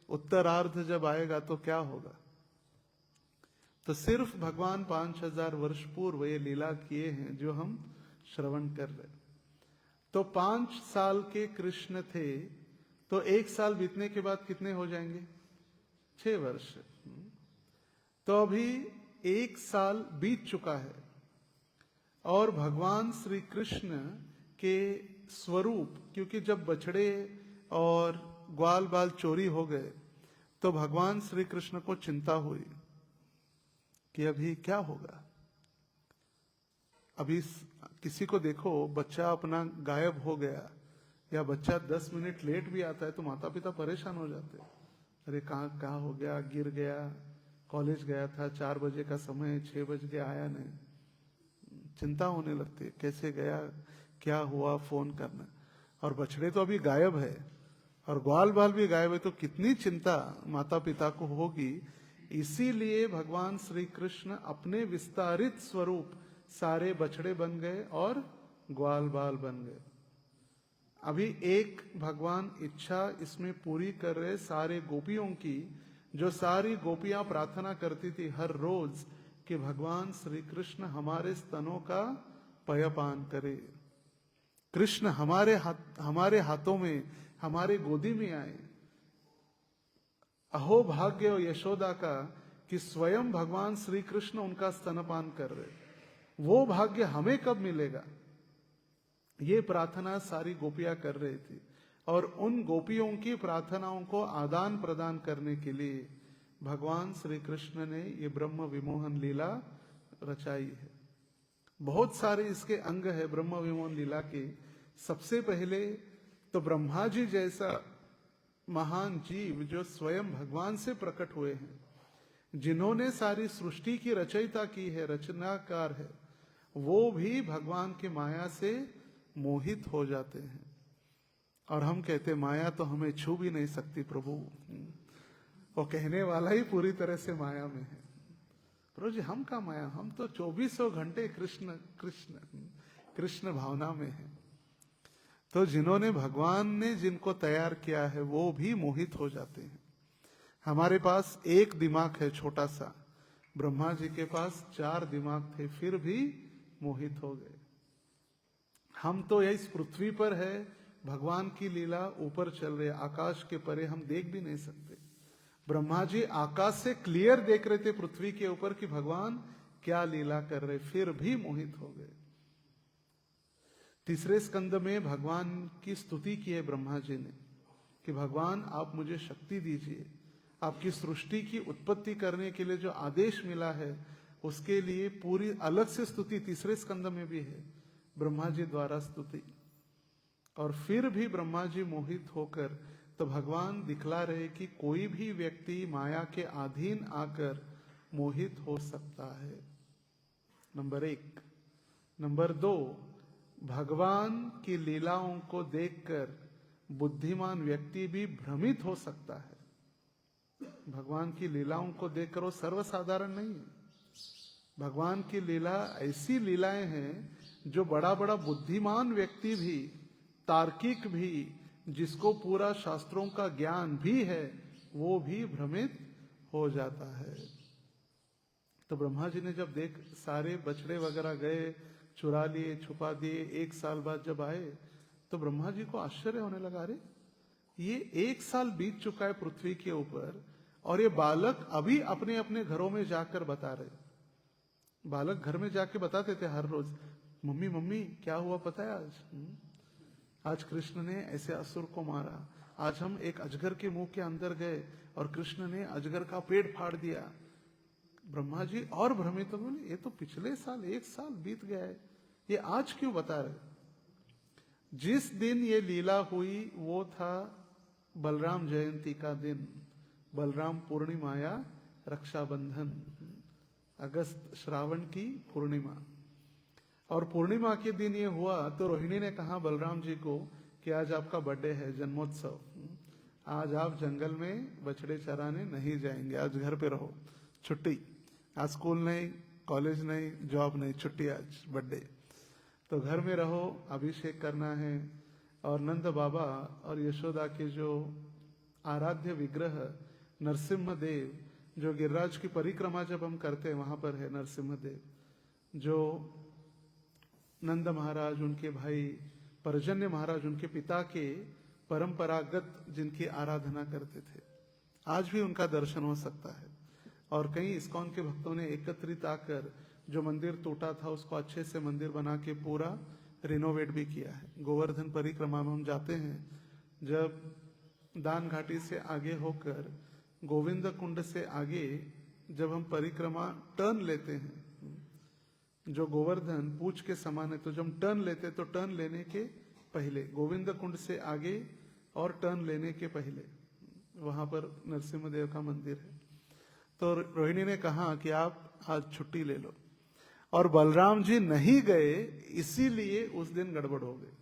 उत्तरार्ध जब आएगा तो क्या होगा। तो सिर्फ भगवान 5000 वर्ष पूर्व ये लीला किए हैं जो हम श्रवण कर रहे। तो 5 साल के कृष्ण थे, तो 1 साल बीतने के बाद कितने हो जाएंगे, 6 वर्ष। तो अभी 1 साल बीत चुका है, और भगवान श्री कृष्ण के स्वरूप, क्योंकि जब बछड़े और ग्वाल बाल चोरी हो गए तो भगवान श्री कृष्ण को चिंता हुई कि अभी क्या होगा। अभी किसी को देखो बच्चा अपना गायब हो गया, या बच्चा 10 मिनट लेट भी आता है तो माता पिता परेशान हो जाते हैं, अरे कहाँ हो गया, गिर गया, कॉलेज गया था, 4 बजे का समय, 6 बजे आया नहीं, चिंता होने लगती है कैसे गया, क्या हुआ, फोन करना। और बछड़े तो अभी गायब है और ग्वाल बाल भी गायब है, तो कितनी चिंता माता पिता को होगी। इसीलिए भगवान श्री कृष्ण अपने विस्तारित स्वरूप सारे बछड़े बन गए और ग्वाल बाल बन गए। अभी एक भगवान इच्छा इसमें पूरी कर रहे सारे गोपियों की, जो सारी गोपियां प्रार्थना करती थी हर रोज कि भगवान श्री कृष्ण हमारे स्तनों का पयपान करे, कृष्ण हमारे हाथों में, हमारे गोदी में आए। अहो भाग्य यशोदा का कि स्वयं भगवान श्री कृष्ण उनका स्तनपान कर रहे, वो भाग्य हमें कब मिलेगा। ये प्रार्थना सारी गोपियां कर रही थी, और उन गोपियों की प्रार्थनाओं को आदान प्रदान करने के लिए भगवान श्री कृष्ण ने ये ब्रह्म विमोहन लीला रचाई है। बहुत सारे इसके अंग है ब्रह्म विमोहन लीला के। सबसे पहले तो ब्रह्मा जी जैसा महान जीव जो स्वयं भगवान से प्रकट हुए हैं, जिन्होंने सारी सृष्टि की रचयिता की है, रचनाकार है, वो भी भगवान की माया से मोहित हो जाते हैं। और हम कहते माया तो हमें छू भी नहीं सकती प्रभु, वो कहने वाला ही पूरी तरह से माया में है। प्रभु जी हम का माया, हम तो 2400 घंटे कृष्ण कृष्ण कृष्ण भावना में है। तो जिन्होंने भगवान ने जिनको तैयार किया है वो भी मोहित हो जाते हैं। हमारे पास एक दिमाग है छोटा सा, ब्रह्मा जी के पास 4 दिमाग थे, फिर भी मोहित हो गए। हम तो इस पृथ्वी पर है, भगवान की लीला ऊपर चल रही है, आकाश के परे हम देख भी नहीं सकते। ब्रह्मा जी आकाश से क्लियर देख रहे थे पृथ्वी के ऊपर कि भगवान क्या लीला कर रहे, फिर भी मोहित हो गए। तीसरे स्कंद में भगवान की स्तुति की है ब्रह्मा जी ने कि भगवान आप मुझे शक्ति दीजिए, आपकी सृष्टि की उत्पत्ति करने के लिए जो आदेश मिला है उसके लिए पूरी अलग से स्तुति तीसरे स्कंद में भी है, ब्रह्मा जी द्वारा स्तुति। और फिर भी ब्रह्मा जी मोहित होकर, तो भगवान दिखला रहे कि कोई भी व्यक्ति माया के अधीन आकर मोहित हो सकता है, नंबर 1। नंबर 2, भगवान की लीलाओं को देखकर बुद्धिमान व्यक्ति भी भ्रमित हो सकता है। भगवान की लीलाओं को देखकर वो सर्वसाधारण नहीं है। भगवान की लीला ऐसी लीलाएं हैं जो बड़ा बड़ा बुद्धिमान व्यक्ति भी, तार्किक भी, जिसको पूरा शास्त्रों का ज्ञान भी है, वो भी भ्रमित हो जाता है। तो ब्रह्मा जी ने जब देख सारे बछड़े वगैरह गए, चुरा लिए, छुपा दिए, 1 साल बाद जब आए तो ब्रह्मा जी को आश्चर्य होने लगा, अरे ये 1 साल बीत चुका है पृथ्वी के ऊपर और ये बालक अभी अपने अपने घरों में जाकर बता रहे। बालक घर में जाके बताते थे हर रोज, मम्मी मम्मी क्या हुआ पता है आज? आज कृष्ण ने ऐसे असुर को मारा, आज हम एक अजगर के मुंह के अंदर गए और कृष्ण ने अजगर का पेट फाड़ दिया। ब्रह्मा जी और भ्रमित हो गए, ये तो पिछले साल 1 साल बीत गया है, ये आज क्यों बता रहे? जिस दिन ये लीला हुई वो था बलराम जयंती का दिन, बलराम पूर्णिमा या रक्षाबंधन, अगस्त श्रावण की पूर्णिमा। और पूर्णिमा के दिन ये हुआ तो रोहिणी ने कहा बलराम जी को कि आज आपका बर्थडे है, जन्मोत्सव, आज आप जंगल में बछड़े चराने नहीं जाएंगे, आज घर पे रहो, छुट्टी, आज स्कूल नहीं, कॉलेज नहीं, जॉब नहीं, छुट्टी, आज बर्थडे, तो घर में रहो, अभिषेक करना है। और नंद बाबा और यशोदा के जो आराध्य विग्रह नरसिम्ह देव, जो गिरिराज की परिक्रमा जब हम करते हैं वहां पर है नरसिम्ह देव, जो नंद महाराज उनके भाई पर्जन्य महाराज उनके पिता के परंपरागत जिनकी आराधना करते थे, आज भी उनका दर्शन हो सकता है। और कई इस्कॉन के भक्तों ने एकत्रित आकर जो मंदिर टूटा था उसको अच्छे से मंदिर बना के पूरा रिनोवेट भी किया है। गोवर्धन परिक्रमा में हम जाते हैं, जब दान घाटी से आगे होकर गोविंद कुंड से आगे जब हम परिक्रमा टर्न लेते हैं, जो गोवर्धन पूछ के समान है, तो जब हम टर्न लेते तो टर्न लेने के पहले गोविंद कुंड से आगे और टर्न लेने के पहले वहां पर नरसिम्ह देव का मंदिर है। तो रोहिणी ने कहा कि आप आज छुट्टी ले लो, और बलराम जी नहीं गए, इसीलिए उस दिन गड़बड़ हो गई।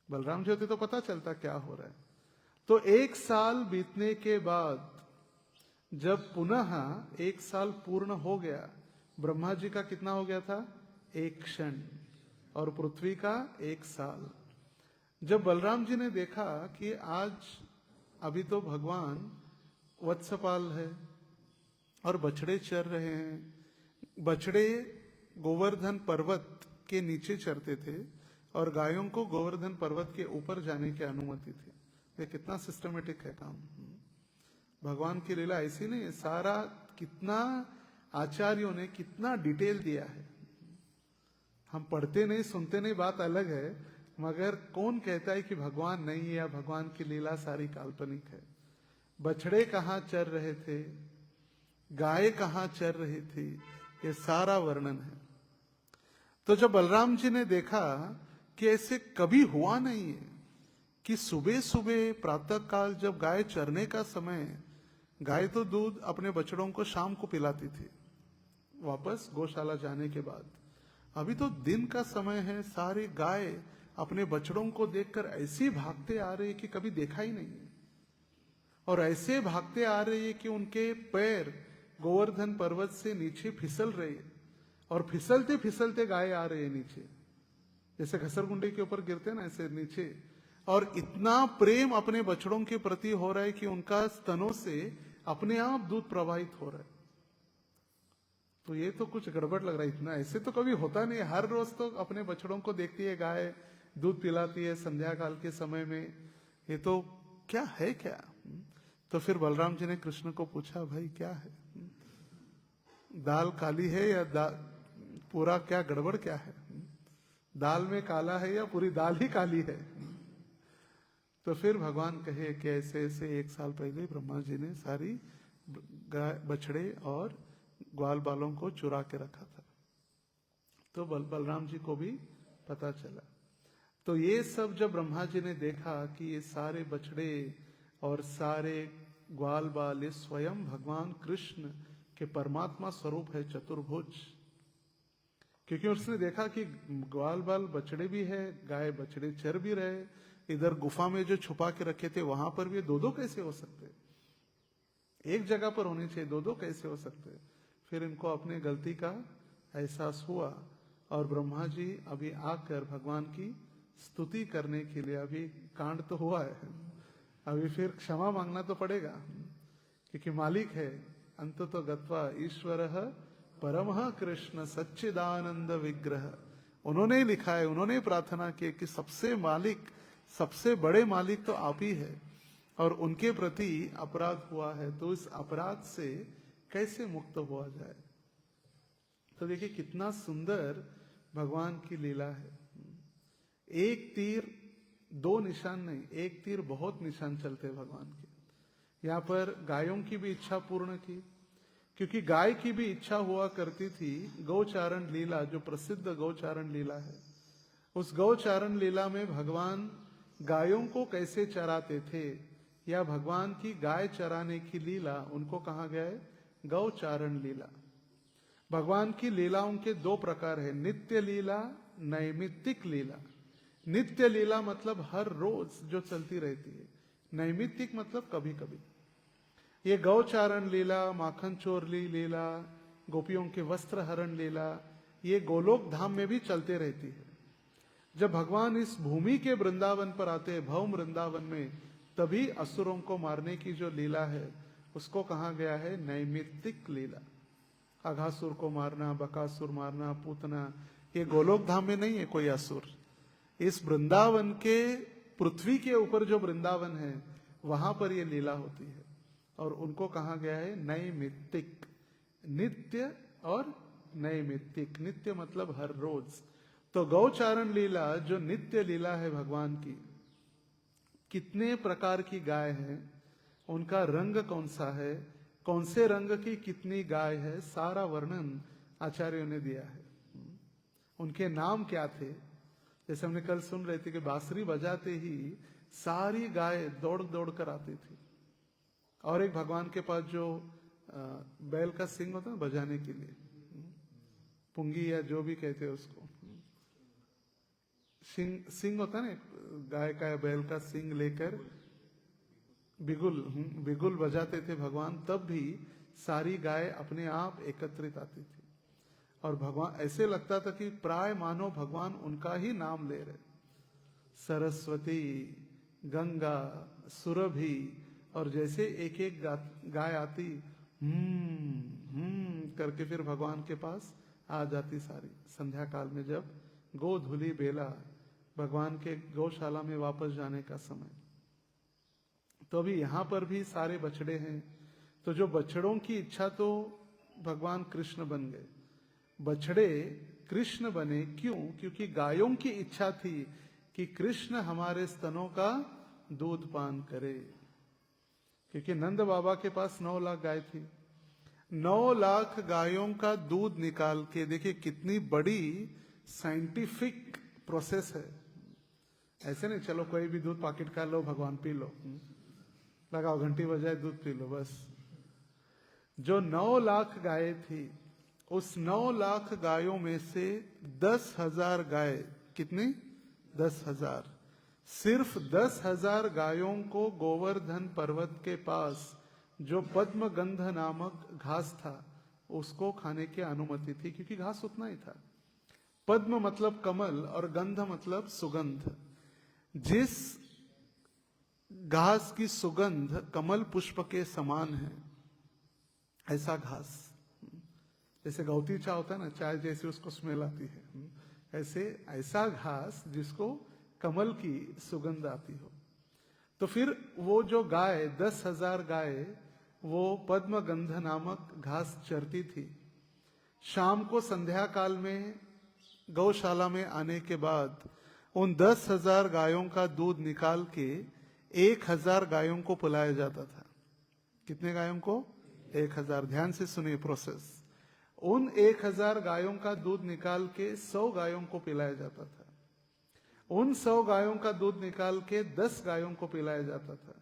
बलराम जी होते तो पता चलता क्या हो रहा है। तो 1 साल बीतने के बाद जब पुनः 1 साल पूर्ण हो गया, ब्रह्मा जी का कितना हो गया था? 1 क्षण, और पृथ्वी का 1 साल। जब बलराम जी ने देखा कि आज अभी तो भगवान वत्सपाल है और बछड़े चर रहे हैं, बछड़े गोवर्धन पर्वत के नीचे चरते थे और गायों को गोवर्धन पर्वत के ऊपर जाने की अनुमति थी। ये कितना सिस्टमेटिक है काम। भगवान की लीला ऐसी नहीं है, सारा कितना आचार्यों ने कितना डिटेल दिया है। हम पढ़ते नहीं, सुनते नहीं, बात अलग है, मगर कौन कहता है कि भगवान नहीं है या भगवान की लीला सारी काल्पनिक है? बछड़े कहाँ चर रहे थे, गाय कहाँ चर रही थी, ये सारा वर्णन है। तो जब बलराम जी ने देखा कि ऐसे कभी हुआ नहीं है कि सुबह सुबह प्रातः काल जब गाय चरने का समय, गाय तो दूध अपने बछड़ों को शाम को पिलाती थी वापस गौशाला जाने के बाद, अभी तो दिन का समय है, सारी गाय अपने बछड़ों को देखकर ऐसी भागते आ रही है कि कभी देखा ही नहीं है, और ऐसे भागते आ रही है कि उनके पैर गोवर्धन पर्वत से नीचे फिसल रहे हैं, और फिसलते फिसलते गाय आ रही है नीचे, जैसे घसरगुंडी के ऊपर गिरते हैं ना ऐसे नीचे। और इतना प्रेम अपने बछड़ों के प्रति हो रहा है कि उनका स्तनों से अपने आप दूध प्रवाहित हो रहा है। तो ये तो कुछ गड़बड़ लग रहा है, इतना ऐसे तो कभी होता नहीं। हर रोज तो अपने बछड़ों को देखती है गाय, दूध पिलाती है संध्या काल के समय में, ये तो क्या है क्या? तो फिर बलराम जी ने कृष्ण को पूछा, भाई क्या है, दाल काली है या पूरा क्या गड़बड़ क्या है? दाल में काला है या पूरी दाल ही काली है? तो फिर भगवान कहे कि ऐसे ऐसे 1 साल पहले ब्रह्मा जी ने सारी बछड़े और ग्वाल बालों को चुरा के रखा था। तो बलराम जी को भी पता चला। तो ये सब जब ब्रह्मा जी ने देखा कि ये सारे बछड़े और सारे ग्वाल बाल ये स्वयं भगवान कृष्ण के परमात्मा स्वरूप है चतुर्भुज, क्योंकि उसने देखा कि ग्वाल बाल बछड़े भी है, गाय बछड़े चर भी रहे, इधर गुफा में जो छुपा के रखे थे वहां पर भी दो दो कैसे हो सकते, एक जगह पर होनी चाहिए, दो दो कैसे हो सकते। फिर इनको अपने गलती का एहसास हुआ और ब्रह्मा जी अभी आकर भगवान की स्तुति करने के लिए, अभी कांड तो हुआ है, अभी फिर क्षमा मांगना तो पड़ेगा, क्योंकि मालिक है अंततो गत्वा ईश्वरः परमः कृष्ण सच्चिदानंद विग्रह। उन्होंने ही लिखा है, उन्होंने ही प्रार्थना की कि सबसे मालिक, सबसे बड़े मालिक तो आप ही है, और उनके प्रति अपराध हुआ है, तो इस अपराध से कैसे मुक्त हुआ जाए। तो देखिए कितना सुंदर भगवान की लीला है। एक तीर दो निशान नहीं, एक तीर बहुत निशान चलते भगवान के। यहाँ पर गायों की भी इच्छा पूर्ण की, क्योंकि गाय की भी इच्छा हुआ करती थी। गौचारण लीला जो प्रसिद्ध गौचारण लीला है, उस गौचारण लीला में भगवान गायों को कैसे चराते थे, या भगवान की गाय चराने की लीला, उनको कहा गया है गौचारण लीला। भगवान की लीलाओं के दो प्रकार है, नित्य लीला, नैमित्तिक लीला। नित्य लीला मतलब हर रोज जो चलती रहती है, नैमित्तिक मतलब कभी कभी। ये गौचारण लीला, माखन चोरली लीला, गोपियों के वस्त्र हरण लीला, ये गोलोक धाम में भी चलते रहती है। जब भगवान इस भूमि के वृंदावन पर आते हैं, भौम वृंदावन में, तभी असुरों को मारने की जो लीला है उसको कहा गया है नैमित्तिक लीला। अघासुर को मारना, बकासुर मारना, पूतना, ये गोलोक धाम में नहीं है कोई असुर। इस वृंदावन के पृथ्वी के ऊपर जो वृंदावन है वहां पर ये लीला होती है, और उनको कहा गया है नैमित्तिक। नित्य और नैमित्तिक, नित्य मतलब हर रोज। तो गौचारण लीला जो नित्य लीला है भगवान की, कितने प्रकार की गाय है, उनका रंग कौन सा है, कौन से रंग की कितनी गाय है, सारा वर्णन आचार्यों ने दिया है। उनके नाम क्या थे, जैसे हमने कल सुन रहे थे कि बांसुरी बजाते ही सारी गाय दौड़ दौड़ कर आती थी। और एक भगवान के पास जो बैल का सिंग होता है बजाने के लिए, पुंगी या जो भी कहते हैं उसको, सिंग होता है ना, गाय का या बैल का सिंग लेकर बिगुल बजाते थे भगवान, तब भी सारी गाय अपने आप एकत्रित आती थी। और भगवान ऐसे लगता था कि प्राय मानो भगवान उनका ही नाम ले रहे। सरस्वती, गंगा, सुरभि, और जैसे एक एक गाय आती, करके फिर भगवान के पास आ जाती सारी। संध्या काल में जब गोधूली बेला, भगवान के गौशाला में वापस जाने का समय, तो अभी यहां पर भी सारे बछड़े हैं। तो जो बछड़ों की इच्छा, तो भगवान कृष्ण बन गए, बछड़े कृष्ण बने। क्यों? क्योंकि गायों की इच्छा थी कि कृष्ण हमारे स्तनों का दूध पान करे, क्योंकि नंद बाबा के पास 9 लाख गाय थी। 9 लाख गायों का दूध निकाल के, देखिए कितनी बड़ी साइंटिफिक प्रोसेस है। ऐसे नहीं चलो कोई भी दूध पैकेट का लो, भगवान पी लो, लगाओ घंटी बजाए दूध पी लो बस। जो 9 लाख गाय थी, उस 9 लाख गायों में से 10,000 गाय, कितनी? 10,000, सिर्फ 10,000 गायों को गोवर्धन पर्वत के पास जो पद्मगंध नामक घास था उसको खाने की अनुमति थी, क्योंकि घास उतना ही था। पद्म मतलब कमल और गंध मतलब सुगंध। जिस घास की सुगंध कमल पुष्प के समान है, ऐसा घास, जैसे गौती चाय होता है ना, चाय जैसे उसको स्मेल आती है, ऐसे ऐसा घास जिसको कमल की सुगंध आती हो। तो फिर वो जो गाय 10,000 गाय, वो पद्मगंध नामक घास चरती थी। शाम को संध्या काल में गौशाला में आने के बाद उन 10,000 गायों का दूध निकाल के 1,000 गायों को पिलाया जाता था। कितने गायों को? 1,000। ध्यान से सुनिए प्रोसेस। उन 1000 गायों का दूध निकाल के 100 गायों को पिलाया जाता था। उन 100 गायों का दूध निकाल के 10 गायों को पिलाया जाता था,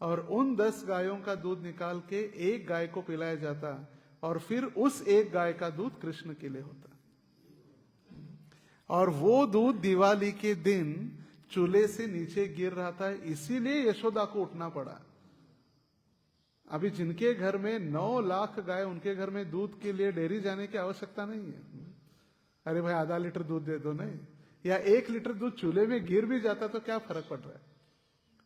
और उन 10 गायों का दूध निकाल के एक गाय को पिलाया जाता, और फिर उस एक गाय का दूध कृष्ण के लिए होता। और वो दूध दिवाली के दिन चूल्हे से नीचे गिर रहा था, इसीलिए यशोदा को उठना पड़ा। अभी जिनके घर में 9 लाख गाय, उनके घर में दूध के लिए डेयरी जाने की आवश्यकता नहीं है। अरे भाई आधा लीटर दूध दे दो, नहीं, या 1 लीटर दूध चूल्हे में गिर भी जाता तो क्या फर्क पड़ रहा है।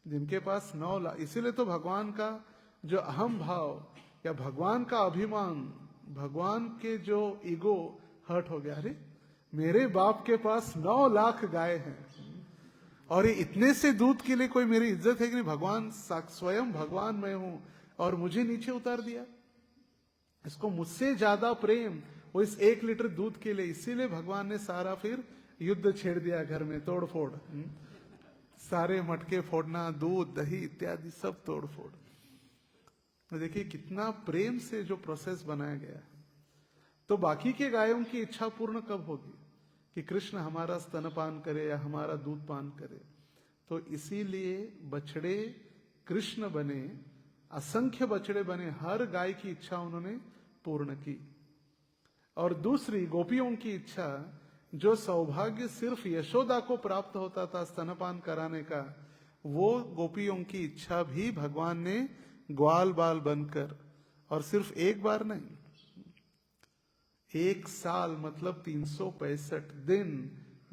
जिनके पास 9 लाख, इसीलिए तो भगवान का जो अहम भाव या भगवान का अभिमान, भगवान के जो ईगो हर्ट हो गया। अरे मेरे बाप के पास 9 लाख गाय हैं, और ये इतने से दूध के लिए कोई मेरी इज्जत है कि नहीं? भगवान स्वयं भगवान मैं हूं और मुझे नीचे उतार दिया। इसको मुझसे ज्यादा प्रेम वो इस 1 लीटर दूध के लिए। इसीलिए भगवान ने सारा फिर युद्ध छेड़ दिया, घर में तोड़ फोड़, सारे मटके फोड़ना, दूध दही इत्यादि सब तोड़ फोड़। तो देखिए कितना प्रेम से जो प्रोसेस बनाया गया। तो बाकी के गायों की इच्छा पूर्ण कब होगी कि कृष्ण हमारा स्तनपान करे या हमारा दूध पान करे? तो इसीलिए बछड़े कृष्ण बने, असंख्य बछड़े बने, हर गाय की इच्छा उन्होंने पूर्ण की। और दूसरी गोपियों की इच्छा, जो सौभाग्य सिर्फ यशोदा को प्राप्त होता था स्तनपान कराने का, वो गोपियों की इच्छा भी भगवान ने ग्वाल बाल बनकर, और सिर्फ एक बार नहीं, 1 साल मतलब 365 दिन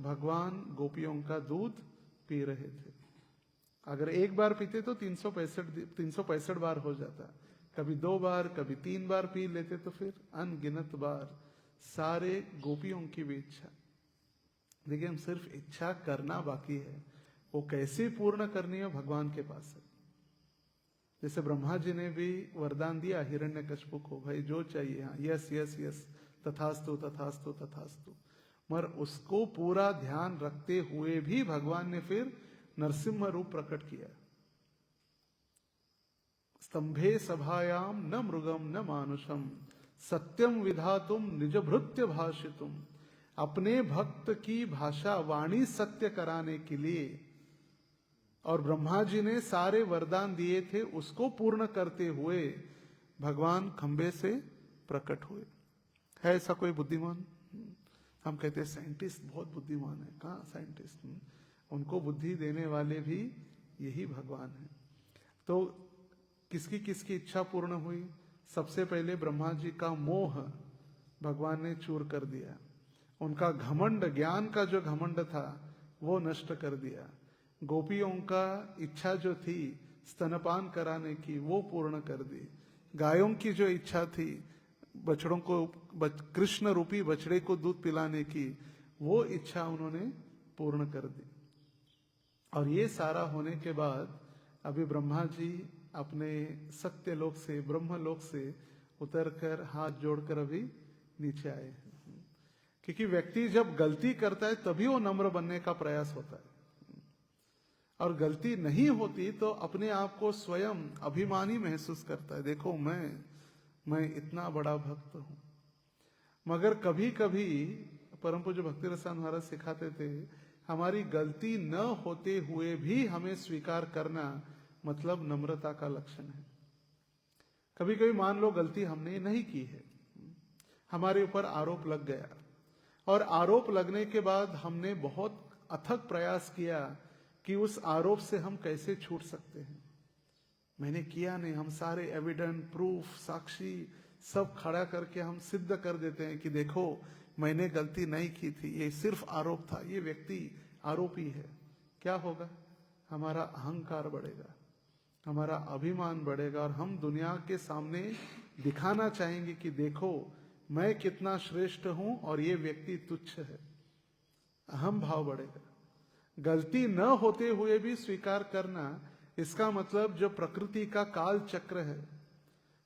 भगवान गोपियों का दूध पी रहे थे। अगर एक बार पीते तो 365 बार हो जाता, कभी 2 बार, कभी 3 बार पी लेते तो फिर अनगिनत बार। सारे गोपियों की भी इच्छा। देखिए हम सिर्फ इच्छा करना बाकी है, वो कैसे पूर्ण करनी है भगवान के पास है। जैसे ब्रह्मा जी ने भी वरदान दिया हिरण्यकश्यप को, भाई जो चाहिए, हाँ यस यस यस, तथास्तु तथास्तु तथास्तु। मगर उसको पूरा ध्यान रखते हुए भी भगवान ने फिर नरसिंह रूप प्रकट किया। स्तंभे सभायाम न मृगम न मानुषम सत्यम विधातुम निज भृत्य भाषितुम। अपने भक्त की भाषा वाणी सत्य कराने के लिए, और ब्रह्मा जी ने सारे वरदान दिए थे, उसको पूर्ण करते हुए भगवान खंबे से प्रकट हुए। है ऐसा कोई बुद्धिमान? हम कहते हैं साइंटिस्ट बहुत बुद्धिमान है। कहाँ साइंटिस्ट? उनको बुद्धि देने वाले भी यही भगवान है। तो किसकी किसकी इच्छा पूर्ण हुई? सबसे पहले ब्रह्मा जी का मोह भगवान ने चूर कर दिया। उनका घमंड, ज्ञान का जो घमंड था वो नष्ट कर दिया। गोपियों का इच्छा जो थी स्तनपान कराने की, वो पूर्ण कर दी। गायों की जो इच्छा थी बछड़ों को, कृष्ण रूपी बछड़े को दूध पिलाने की, वो इच्छा उन्होंने पूर्ण कर दी। और ये सारा होने के बाद अभी ब्रह्मा जी अपने सत्य लोक से, ब्रह्म लोक से उतरकर हाथ जोड़कर अभी नीचे आए। क्योंकि व्यक्ति जब गलती करता है तभी वो नम्र बनने का प्रयास होता है, और गलती नहीं होती तो अपने आप को स्वयं अभिमानी महसूस करता है। देखो मैं इतना बड़ा भक्त हूं। मगर कभी कभी परम पूज्य भक्ति रसायन महाराज सिखाते थे, हमारी गलती न होते हुए भी हमें स्वीकार करना मतलब नम्रता का लक्षण है। कभी कभी मान लो गलती हमने नहीं की है, हमारे ऊपर आरोप लग गया, और आरोप लगने के बाद हमने बहुत अथक प्रयास किया कि उस आरोप से हम कैसे छूट सकते हैं। मैंने किया नहीं, हम सारे एविडेंस, प्रूफ, साक्षी सब खड़ा करके हम सिद्ध कर देते हैं कि देखो मैंने गलती नहीं की थी, ये सिर्फ आरोप था, ये व्यक्ति आरोपी है। क्या होगा? हमारा अहंकार बढ़ेगा, हमारा अभिमान बढ़ेगा, और हम दुनिया के सामने दिखाना चाहेंगे कि देखो मैं कितना श्रेष्ठ हूं और ये व्यक्ति तुच्छ है। अहम भाव बढ़ेगा। गलती न होते हुए भी स्वीकार करना, इसका मतलब जो प्रकृति का काल चक्र है,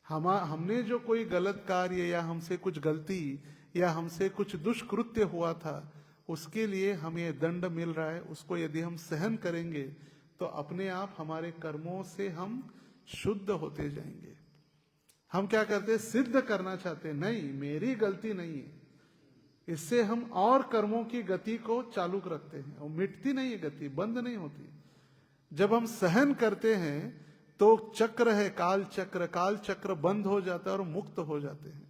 हमने जो कोई गलत कार्य या हमसे कुछ गलती या हमसे कुछ दुष्कृत्य हुआ था, उसके लिए हमें दंड मिल रहा है, उसको यदि हम सहन करेंगे तो अपने आप हमारे कर्मों से हम शुद्ध होते जाएंगे। हम क्या करते हैं, सिद्ध करना चाहते हैं, नहीं मेरी गलती नहीं है। इससे हम और कर्मों की गति को चालू रखते हैं और मिटती नहीं है गति, बंद नहीं होती। जब हम सहन करते हैं तो चक्र है काल चक्र बंद हो जाता है और मुक्त हो जाते हैं।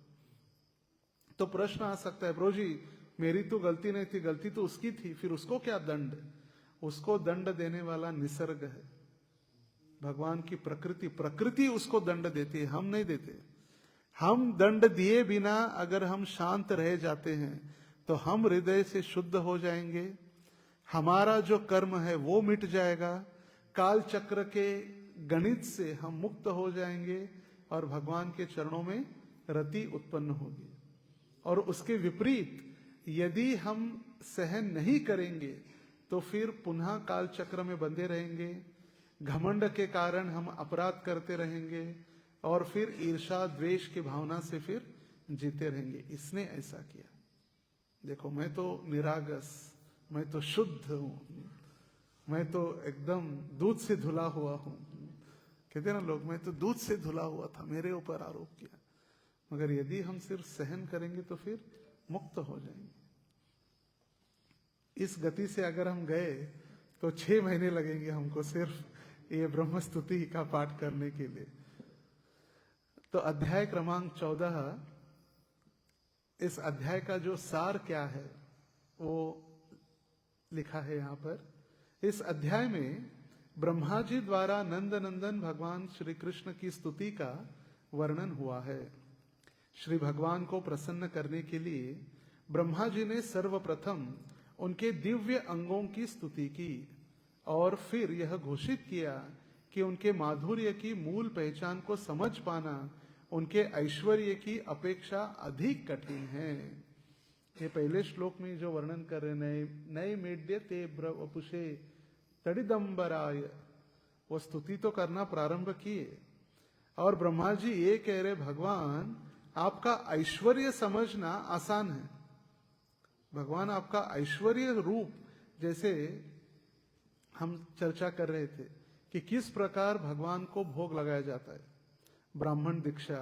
तो प्रश्न आ सकता है, प्रभु जी मेरी तो गलती नहीं थी, गलती तो उसकी थी, फिर उसको क्या दंड? उसको दंड देने वाला निसर्ग है, भगवान की प्रकृति उसको दंड देती है, हम नहीं देते। हम दंड दिए बिना अगर हम शांत रह जाते हैं तो हम हृदय से शुद्ध हो जाएंगे, हमारा जो कर्म है वो मिट जाएगा, काल चक्र के गणित से हम मुक्त हो जाएंगे और भगवान के चरणों में रति उत्पन्न होगी। और उसके विपरीत यदि हम सहन नहीं करेंगे तो फिर पुनः काल चक्र में बंधे रहेंगे, घमंड के कारण हम अपराध करते रहेंगे और फिर ईर्षा द्वेष की भावना से फिर जीते रहेंगे। इसने ऐसा किया, देखो मैं तो निरागस, मैं तो शुद्ध हूं, मैं तो एकदम दूध से धुला हुआ हूं, कहते ना लोग, मैं तो दूध से धुला हुआ था, मेरे ऊपर आरोप किया। मगर यदि हम सिर्फ सहन करेंगे तो फिर मुक्त हो जाएंगे। इस गति से अगर हम गए तो 6 महीने लगेंगे हमको सिर्फ ये ब्रह्म स्तुति का पाठ करने के लिए। तो अध्याय क्रमांक 14, इस अध्याय का जो सार क्या है वो लिखा है यहां पर। इस अध्याय में ब्रह्मा जी द्वारा नंद नंदन भगवान श्री कृष्ण की स्तुति का वर्णन हुआ है। श्री भगवान को प्रसन्न करने के लिए ब्रह्मा जी ने सर्वप्रथम उनके दिव्य अंगों की स्तुति की और फिर यह घोषित किया कि उनके माधुर्य की मूल पहचान को समझ पाना उनके ऐश्वर्य की अपेक्षा अधिक कठिन है। ये पहले श्लोक में जो वर्णन कर रहे, नए मेड्य ते वपुषे तड़िदंबराय, वो स्तुति तो करना प्रारंभ किए और ब्रह्मा जी ये कह रहे, भगवान आपका ऐश्वर्य समझना आसान है, भगवान आपका ऐश्वर्य रूप, जैसे हम चर्चा कर रहे थे कि किस प्रकार भगवान को भोग लगाया जाता है, ब्राह्मण दीक्षा,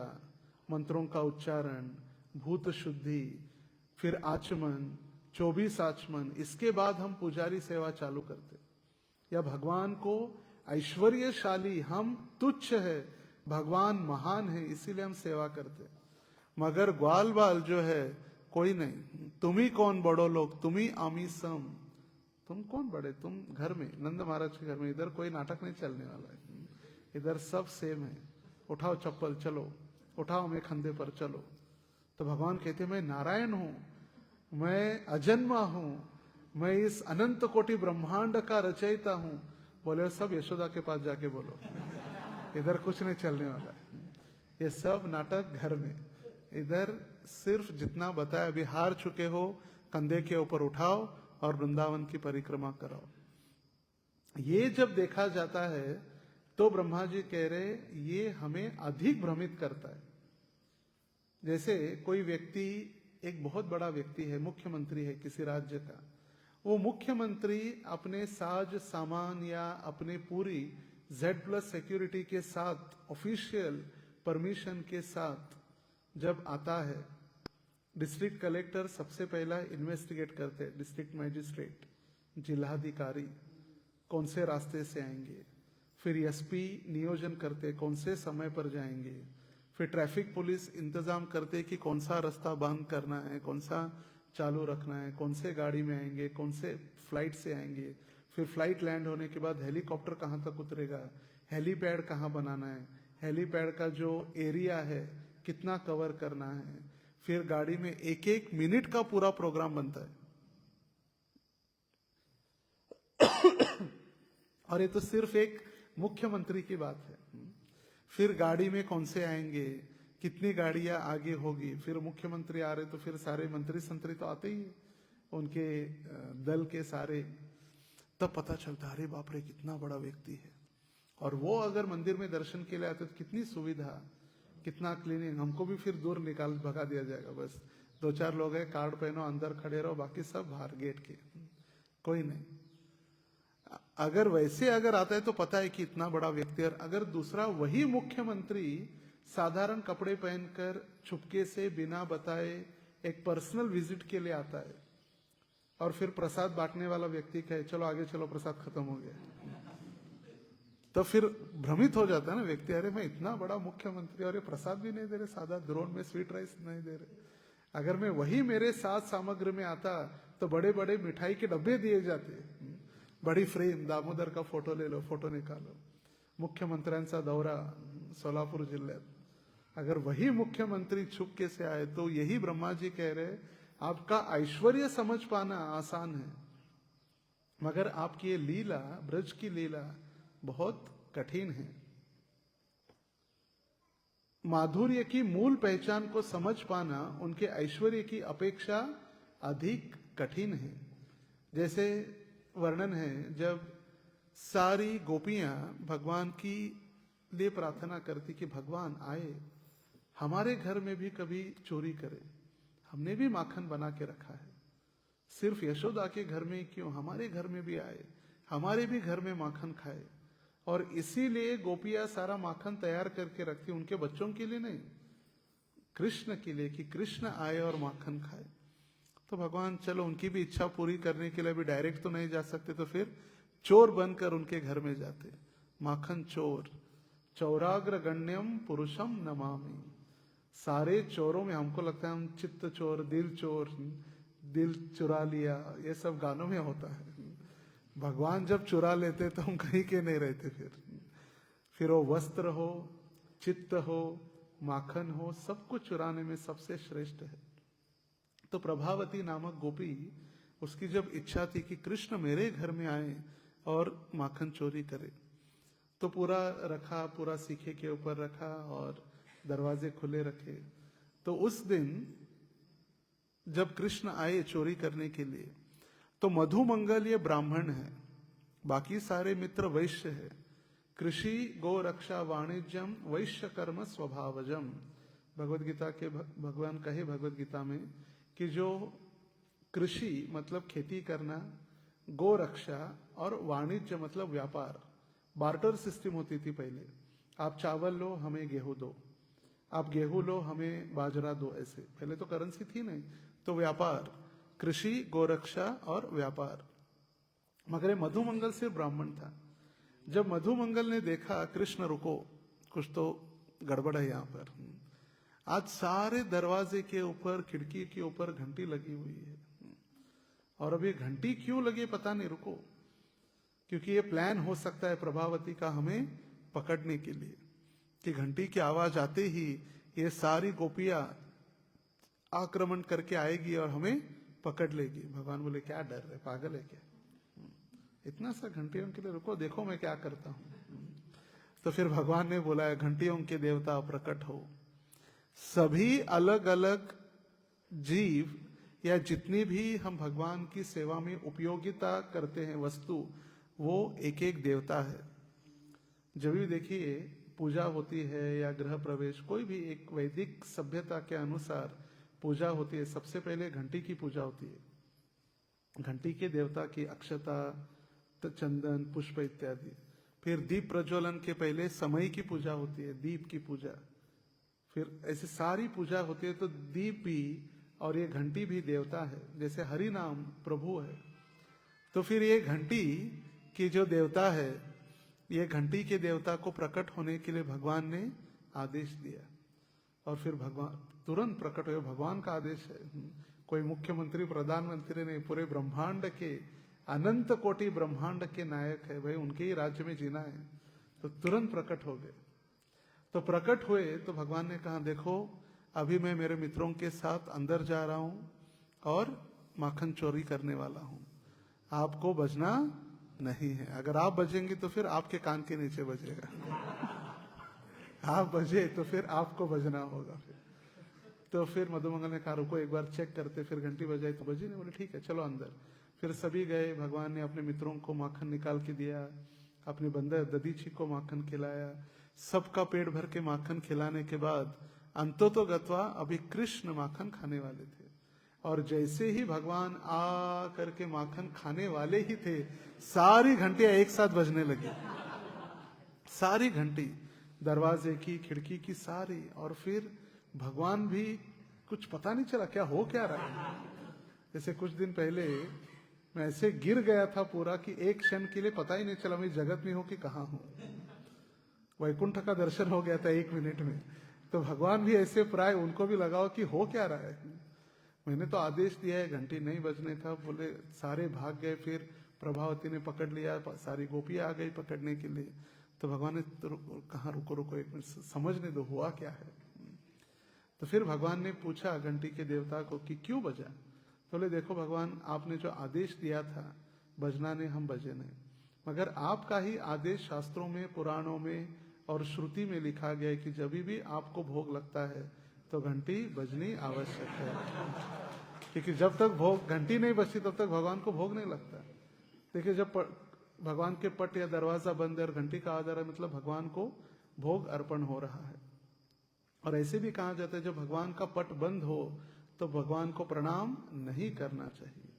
मंत्रों का उच्चारण, भूत शुद्धि, फिर आचमन, 24 आचमन, इसके बाद हम पुजारी सेवा चालू करते। या भगवान को ऐश्वर्यशाली, हम तुच्छ है, भगवान महान है, इसीलिए हम सेवा करते। मगर ग्वाल बाल जो है कोई नहीं, तुम ही कौन बड़ो लोग, तुम ही आमी सम, तुम कौन बड़े, तुम घर में नंद महाराज के घर में, इधर कोई नाटक नहीं चलने वाला है, इधर सब सेम है, उठाओ चप्पल चलो, उठाओ मैं खंधे पर चलो। तो भगवान कहते मैं नारायण हूं, मैं अजन्मा हूं, मैं इस अनंत कोटि ब्रह्मांड का रचयिता हूं। बोले सब यशोदा के पास जाके बोलो, इधर कुछ नहीं चलने वाला है, ये सब नाटक घर में। इधर सिर्फ जितना बताया, अभी हार चुके हो, कंधे के ऊपर उठाओ और वृंदावन की परिक्रमा कराओ। ये जब देखा जाता है तो ब्रह्मा जी कह रहे ये हमें अधिक भ्रमित करता है। जैसे कोई व्यक्ति, एक बहुत बड़ा व्यक्ति है, मुख्यमंत्री है किसी राज्य का, वो मुख्यमंत्री अपने साज सामान या अपने पूरी Z+ सिक्योरिटी के साथ, ऑफिशियल परमिशन के साथ जब आता है, डिस्ट्रिक्ट कलेक्टर सबसे पहला इन्वेस्टिगेट करते हैं, डिस्ट्रिक्ट मजिस्ट्रेट, जिलाधिकारी कौन से रास्ते से आएंगे, फिर SP नियोजन करते कौन से समय पर जाएंगे, फिर ट्रैफिक पुलिस इंतजाम करते कि कौन सा रास्ता बंद करना है, कौन सा चालू रखना है, कौन से गाड़ी में आएंगे, कौन से फ्लाइट से आएंगे, फिर फ्लाइट लैंड होने के बाद हेलीकॉप्टर कहाँ तक उतरेगा, हेलीपैड कहाँ बनाना है, हेलीपैड का जो एरिया है कितना कवर करना है, फिर गाड़ी में 1-1 मिनट का पूरा प्रोग्राम बनता है। और ये तो सिर्फ एक मुख्यमंत्री की बात है। फिर गाड़ी में कौन से आएंगे, कितनी गाड़ियां आगे होगी, फिर मुख्यमंत्री आ रहे तो फिर सारे मंत्री संतरी तो आते ही, उनके दल के सारे, तब पता चलता अरे बाप रे कितना बड़ा व्यक्ति है। और वो अगर मंदिर में दर्शन के लिए आते तो कितनी सुविधा, कितना क्लीनिंग, हमको भी फिर दूर निकाल भगा दिया जाएगा, बस 2-4 लोग हैं, कार्ड पहनो, अंदर खड़े रहो, बाकी सब बाहर गेट के, कोई नहीं। अगर वैसे अगर आता है तो पता है कि इतना बड़ा व्यक्ति। और अगर दूसरा वही मुख्यमंत्री साधारण कपड़े पहनकर चुपके से बिना बताए एक पर्सनल विजिट के लिए आता है और फिर प्रसाद बांटने वाला व्यक्ति कहे चलो आगे चलो प्रसाद खत्म हो गया, तो फिर भ्रमित हो जाता है ना व्यक्ति, अरे मैं इतना बड़ा मुख्यमंत्री और ये प्रसाद भी नहीं दे रहे, सादा द्रोण में स्वीट राइस नहीं दे रहे। अगर मैं वही मेरे साथ सामग्री में आता तो बड़े बड़े मिठाई के डब्बे दिए जाते, बड़ी फ्रेम, दामोदर का फोटो ले लो, फोटो निकालो, मुख्यमंत्र्यांचा दौरा सोलापूर जिल्ह्यात, अगर वही मुख्यमंत्री छुपके से आए तो यही ब्रह्मा जी कह रहे आपका ऐश्वर्य समझ पाना आसान है, मगर आपकी ये लीला, ब्रज की लीला बहुत कठिन है। माधुर्य की मूल पहचान को समझ पाना उनके ऐश्वर्य की अपेक्षा अधिक कठिन है। जैसे वर्णन है, जब सारी गोपियां भगवान की लिए प्रार्थना करती कि भगवान आए, हमारे घर में भी कभी चोरी करे, हमने भी माखन बना के रखा है, सिर्फ यशोदा के घर में क्यों, हमारे घर में भी आए, हमारे भी घर में माखन खाए। और इसीलिए गोपियां सारा माखन तैयार करके रखती, उनके बच्चों के लिए नहीं, कृष्ण के लिए, कि कृष्ण आए और माखन खाए। तो भगवान चलो उनकी भी इच्छा पूरी करने के लिए भी डायरेक्ट तो नहीं जा सकते, तो फिर चोर बनकर उनके घर में जाते। माखन चोर, चौराग्र गण्यम पुरुषम नमामि। सारे चोरों में हमको लगता है हम चित्त चोर, दिल चुरा लिया, ये सब गानों में होता है। भगवान जब चुरा लेते तो हम कहीं के नहीं रहते। फिर वो वस्त्र हो, चित्त हो, माखन हो, सब कुछ चुराने में सबसे श्रेष्ठ है। तो प्रभावती नामक गोपी, उसकी जब इच्छा थी कि कृष्ण मेरे घर में आए और माखन चोरी करे, तो पूरा रखा, पूरा सीखे के ऊपर रखा और दरवाजे खुले रखे। तो उस दिन जब कृष्ण आए चोरी करने के लिए, तो मधुमंगल ये ब्राह्मण है, बाकी सारे मित्र वैश्य है। कृषि गो रक्षा वाणिज्यम वैश्य कर्म स्वभावजम। भगवत गीता के भगवान कहे भगवत गीता में कि जो कृषि मतलब खेती करना, गो रक्षा और वाणिज्य मतलब व्यापार, बार्टर सिस्टम होती थी पहले, आप चावल लो हमें गेहूं दो, आप गेहूं लो हमें बाजरा दो, ऐसे पहले तो करेंसी थी नहीं। तो व्यापार, कृषि, गोरक्षा और व्यापार। मगर मधुमंगल से ब्राह्मण था। जब मधुमंगल ने देखा कृष्ण रुको, कुछ तो गड़बड़ है यहाँ पर, आज सारे दरवाजे के ऊपर, खिड़की के ऊपर घंटी लगी हुई है, और अब ये घंटी क्यों लगी पता नहीं, रुको, क्योंकि ये प्लान हो सकता है प्रभावती का हमें पकड़ने के लिए, कि घंटी की आवाज आते ही ये सारी गोपियां आक्रमण करके आएगी और हमें पकड़ लेगी। भगवान बोले क्या डर रहे, पागल है क्या, इतना सा घंटियों के लिए, रुको देखो मैं क्या करता हूं। तो फिर भगवान ने बोला घंटियों के देवता प्रकट हो। सभी अलग अलग जीव या जितनी भी हम भगवान की सेवा में उपयोगिता करते हैं वस्तु, वो एक एक देवता है। जब भी देखिए पूजा होती है या गृह प्रवेश, कोई भी एक वैदिक सभ्यता के अनुसार पूजा होती है, सबसे पहले घंटी की पूजा होती है, घंटी के देवता की अक्षता, चंदन, पुष्प इत्यादि। फिर दीप प्रज्वलन के पहले समय की पूजा होती है, दीप की पूजा। फिर ऐसे सारी पूजा होती है। तो दीप भी और ये घंटी भी देवता है, जैसे हरि नाम प्रभु है। तो फिर ये घंटी की जो देवता है, ये घंटी के देवता को प्रकट होने के लिए भगवान ने आदेश दिया, और फिर भगवान तुरंत प्रकट हुए। भगवान का आदेश है, कोई मुख्यमंत्री प्रधानमंत्री नहीं, पूरे ब्रह्मांड के, अनंत कोटि ब्रह्मांड के नायक है भाई, उनके ही राज्य में जीना है। तो तुरंत प्रकट हो गए। तो प्रकट हुए तो भगवान ने कहा देखो अभी मैं मेरे मित्रों के साथ अंदर जा रहा हूं और माखन चोरी करने वाला हूं, आपको बजना नहीं है। अगर आप बजेंगे तो फिर आपके कान के नीचे बजेगा, आप बजे तो फिर आपको बजना होगा। तो फिर मधुमंगल ने कहा रुको एक बार चेक करते, फिर घंटी बजाई तो बजी नहीं, बोले ठीक है चलो अंदर। फिर सभी गए, भगवान ने अपने मित्रों को माखन निकाल के दिया, अपने बंदर ददीची को माखन खिलाया, सबका पेट भर के माखन खिलाने के बाद अंततोगत्वा अभी कृष्ण माखन खाने वाले थे, और जैसे ही भगवान आ करके माखन खाने वाले ही थे, सारी घंटियां एक साथ बजने लगी, सारी घंटी। दरवाजे की, खिड़की की सारी, और फिर भगवान भी कुछ पता नहीं चला क्या हो क्या रहा है। जैसे कुछ दिन पहले मैं ऐसे गिर गया था पूरा कि एक क्षण के लिए पता ही नहीं चला मैं जगत में हूं कि कहाँ हूं। वैकुंठ का दर्शन हो गया था 1 मिनट में। तो भगवान भी ऐसे प्राय उनको भी लगाओ कि हो क्या रहा है। मैंने तो आदेश दिया है, घंटी नहीं बजने था, बोले सारे भाग गए, फिर प्रभावती ने पकड़ लिया, सारी गोपियां आ गई पकड़ने के लिए। तो भगवान ने तो कहाँ रुको रुको 1 मिनट समझने दो हुआ क्या है। तो फिर भगवान ने पूछा घंटी के देवता को कि क्यों बजा। तो बोले देखो भगवान, आपने जो आदेश दिया था बजना ने, हम बजे नहीं, मगर आपका ही आदेश शास्त्रों में, पुराणों में और श्रुति में लिखा गया है कि जब भी आपको भोग लगता है तो घंटी बजनी आवश्यक है, क्योंकि जब तक भोग घंटी नहीं बजती तब तक भगवान को भोग नहीं लगता। देखिए जब भगवान के पट या दरवाजा बंद है और घंटी का आदर है, मतलब भगवान को भोग अर्पण हो रहा है। और ऐसे भी कहा जाता है जब भगवान का पट बंद हो तो भगवान को प्रणाम नहीं करना चाहिए,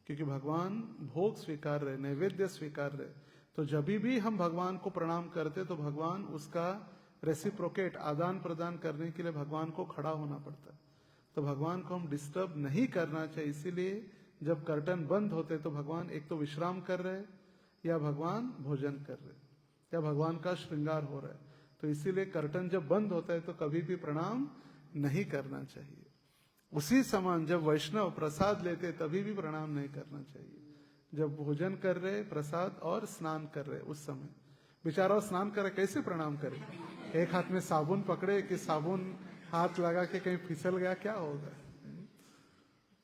क्योंकि भगवान भोग स्वीकार रहे, नैवेद्य स्वीकार रहे। तो जब भी हम भगवान को प्रणाम करते तो भगवान उसका रेसिप्रोकेट, आदान प्रदान करने के लिए भगवान को खड़ा होना पड़ता है। तो भगवान को हम डिस्टर्ब नहीं करना चाहिए। इसीलिए जब कर्टन बंद होते तो भगवान एक तो विश्राम कर रहे, या भगवान भोजन कर रहे, या भगवान का श्रृंगार हो रहा है। तो इसीलिए कर्टन जब बंद होता है तो कभी भी प्रणाम नहीं करना चाहिए। उसी समान जब वैष्णव प्रसाद लेते तभी भी प्रणाम नहीं करना चाहिए। जब भोजन कर रहे, प्रसाद और स्नान कर रहे, उस समय बेचारा स्नान करे, कैसे प्रणाम करे? एक हाथ में साबुन पकड़े कि साबुन हाथ लगा के कहीं फिसल गया, क्या होगा?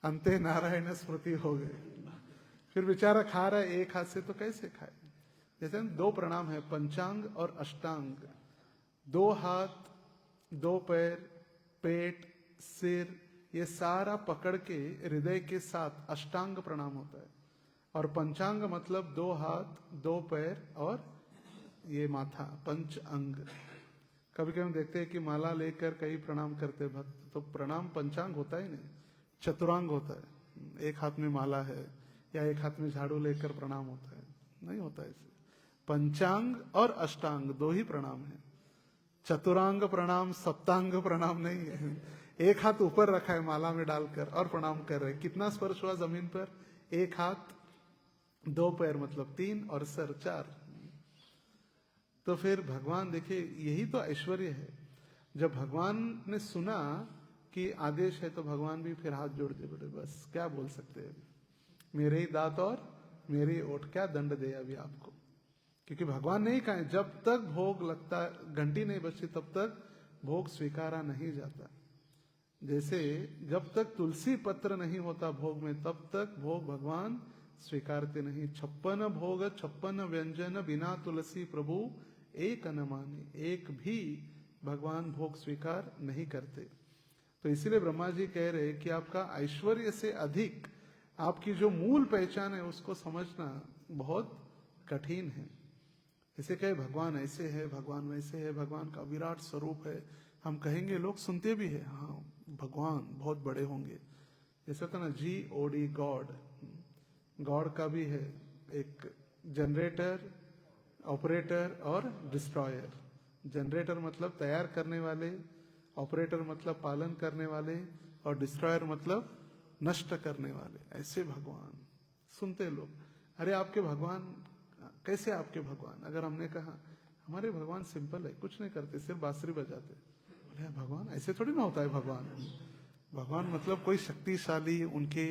अंते नारायण स्मृति हो गई। फिर बेचारा खा रहा है एक हाथ से, तो कैसे खाए? जैसे 2 प्रणाम है, पंचांग और अष्टांग। 2 हाथ, 2 पैर, पेट, सिर, ये सारा पकड़ के हृदय के साथ अष्टांग प्रणाम होता है। और पंचांग मतलब 2 हाथ, 2 पैर और ये माथा, पंच अंग। कभी कभी हम देखते हैं कि माला लेकर कई प्रणाम करते भक्त, तो प्रणाम पंचांग होता ही नहीं, चतुरांग होता है। एक हाथ में माला है या एक हाथ में झाड़ू लेकर प्रणाम होता है, नहीं होता ऐसे। पंचांग और अष्टांग 2 ही प्रणाम है। चतुरांग प्रणाम, सप्तांग प्रणाम नहीं है। एक हाथ ऊपर रखा है माला में डालकर और प्रणाम कर रहे। कितना स्पर्श हुआ जमीन पर? 1 हाथ, 2 पैर मतलब 3 और सर 4। तो फिर भगवान देखिए, यही तो ऐश्वर्य है। जब भगवान ने सुना कि आदेश है तो भगवान भी फिर हाथ जोड़ दे बोले बस क्या बोल सकते हैं, मेरे ही दांत और मेरे ही ओठ, क्या दंड दे अभी आपको। क्योंकि भगवान ने ही कहा जब तक भोग लगता, घंटी नहीं बजती तब तक भोग स्वीकारा नहीं जाता। जैसे जब तक तुलसी पत्र नहीं होता भोग में तब तक भोग भगवान स्वीकारते नहीं। 56 भोग 56 व्यंजन बिना तुलसी प्रभु एक न माने, एक भी भगवान भोग स्वीकार नहीं करते। तो इसीलिए ब्रह्मा जी कह रहे कि आपका ऐश्वर्य से अधिक आपकी जो मूल पहचान है उसको समझना बहुत कठिन है। इसे कहे भगवान ऐसे है, भगवान वैसे है, भगवान का विराट स्वरूप है, हम कहेंगे, लोग सुनते भी है, हाँ भगवान बहुत बड़े होंगे। जैसे था ना GOD, गॉड, गॉड का भी है एक जनरेटर, ऑपरेटर और डिस्ट्रॉयर। जनरेटर मतलब तैयार करने वाले, ऑपरेटर मतलब पालन करने वाले, और डिस्ट्रॉयर मतलब नष्ट करने वाले। ऐसे भगवान सुनते लोग, अरे आपके भगवान कैसे? आपके भगवान, अगर हमने कहा हमारे भगवान सिंपल है, कुछ नहीं करते, सिर्फ बांसुरी बजाते, बोले भगवान ऐसे थोड़ी ना होता है। भगवान मतलब कोई शक्तिशाली, उनके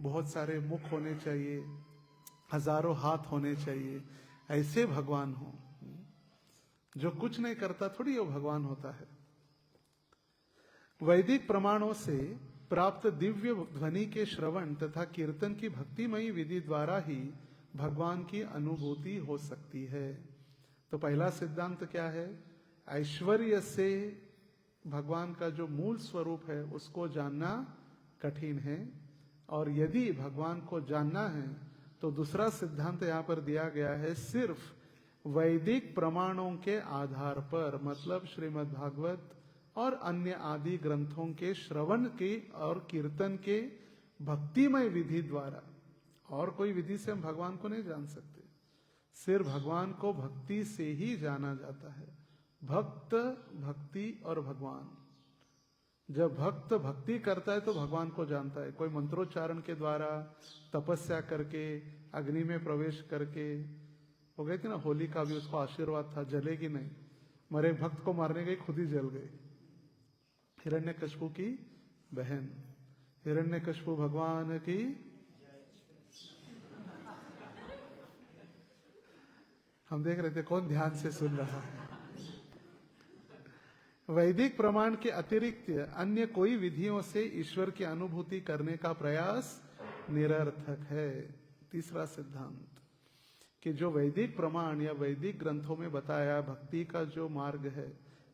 बहुत सारे मुख होने चाहिए, हजारों हाथ होने चाहिए, ऐसे भगवान हो। जो कुछ नहीं करता थोड़ी वो भगवान होता है। वैदिक प्रमाणों से प्राप्त दिव्य ध्वनि के श्रवण तथा कीर्तन की भक्तिमयी विधि द्वारा ही भगवान की अनुभूति हो सकती है। तो पहला सिद्धांत क्या है? ऐश्वर्य से भगवान का जो मूल स्वरूप है उसको जानना कठिन है, और यदि भगवान को जानना है तो दूसरा सिद्धांत यहाँ पर दिया गया है, सिर्फ वैदिक प्रमाणों के आधार पर, मतलब श्रीमद् भागवत और अन्य आदि ग्रंथों के श्रवण के और कीर्तन के भक्तिमय विधि द्वारा। और कोई विधि से हम भगवान को नहीं जान सकते, सिर्फ भगवान को भक्ति से ही जाना जाता है। भक्त, भक्ति और भगवान। जब भक्त भक्ति करता है तो भगवान को जानता है। कोई मंत्रोच्चारण के द्वारा, तपस्या करके, अग्नि में प्रवेश करके, वो गई थी ना होली का भी उसको आशीर्वाद था, जलेगी नहीं। मरे भक्त को मारने गई, खुद ही जल गई। हिरण्यकशिपु की बहन। हिरण्यकशिपु भगवान की। हम देख रहे थे कौन ध्यान से सुन रहा है। वैदिक प्रमाण के अतिरिक्त अन्य कोई विधियों से ईश्वर की अनुभूति करने का प्रयास निरर्थक है। तीसरा सिद्धांत कि जो वैदिक प्रमाण या वैदिक ग्रंथों में बताया भक्ति का जो मार्ग है,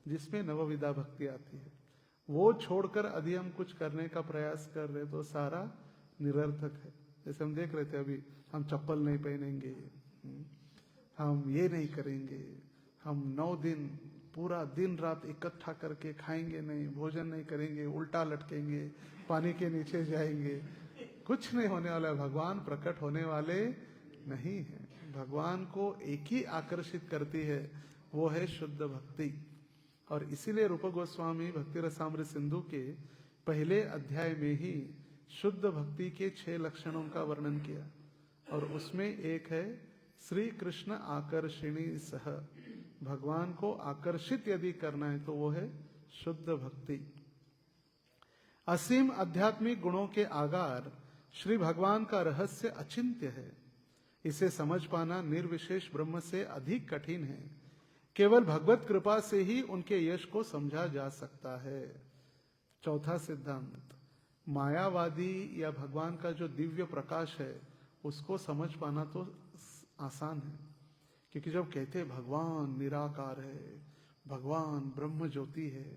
जिसमें नवविधा भक्ति आती है, वो छोड़कर यदि हम कुछ करने का प्रयास कर रहे तो सारा निरर्थक है। जैसे हम देख रहे थे अभी, हम चप्पल नहीं पहनेंगे, हम ये नहीं करेंगे, हम 9 दिन पूरा दिन रात इकट्ठा करके खाएंगे नहीं, भोजन नहीं करेंगे, उल्टा लटकेंगे, पानी के नीचे जाएंगे, कुछ नहीं होने वाला। भगवान प्रकट होने वाले नहीं है। भगवान को एक ही आकर्षित करती है, वो है शुद्ध भक्ति। और इसीलिए रूप गोस्वामी भक्ति रसामृत सिंधु के पहले अध्याय में ही शुद्ध भक्ति के 6 लक्षणों का वर्णन किया, और उसमें एक है श्री कृष्ण आकर्षिणी सह। भगवान को आकर्षित यदि करना है तो वो है शुद्ध भक्ति। असीम आध्यात्मिक गुणों के आगार श्री भगवान का रहस्य अचिंत्य है। इसे समझ पाना निर्विशेष ब्रह्म से अधिक कठिन है। केवल भगवत कृपा से ही उनके यश को समझा जा सकता है। चौथा सिद्धांत, मायावादी या भगवान का जो दिव्य प्रकाश है उसको समझ पाना तो आसान है, क्योंकि जब कहते हैं भगवान निराकार है, भगवान ब्रह्म ज्योति है,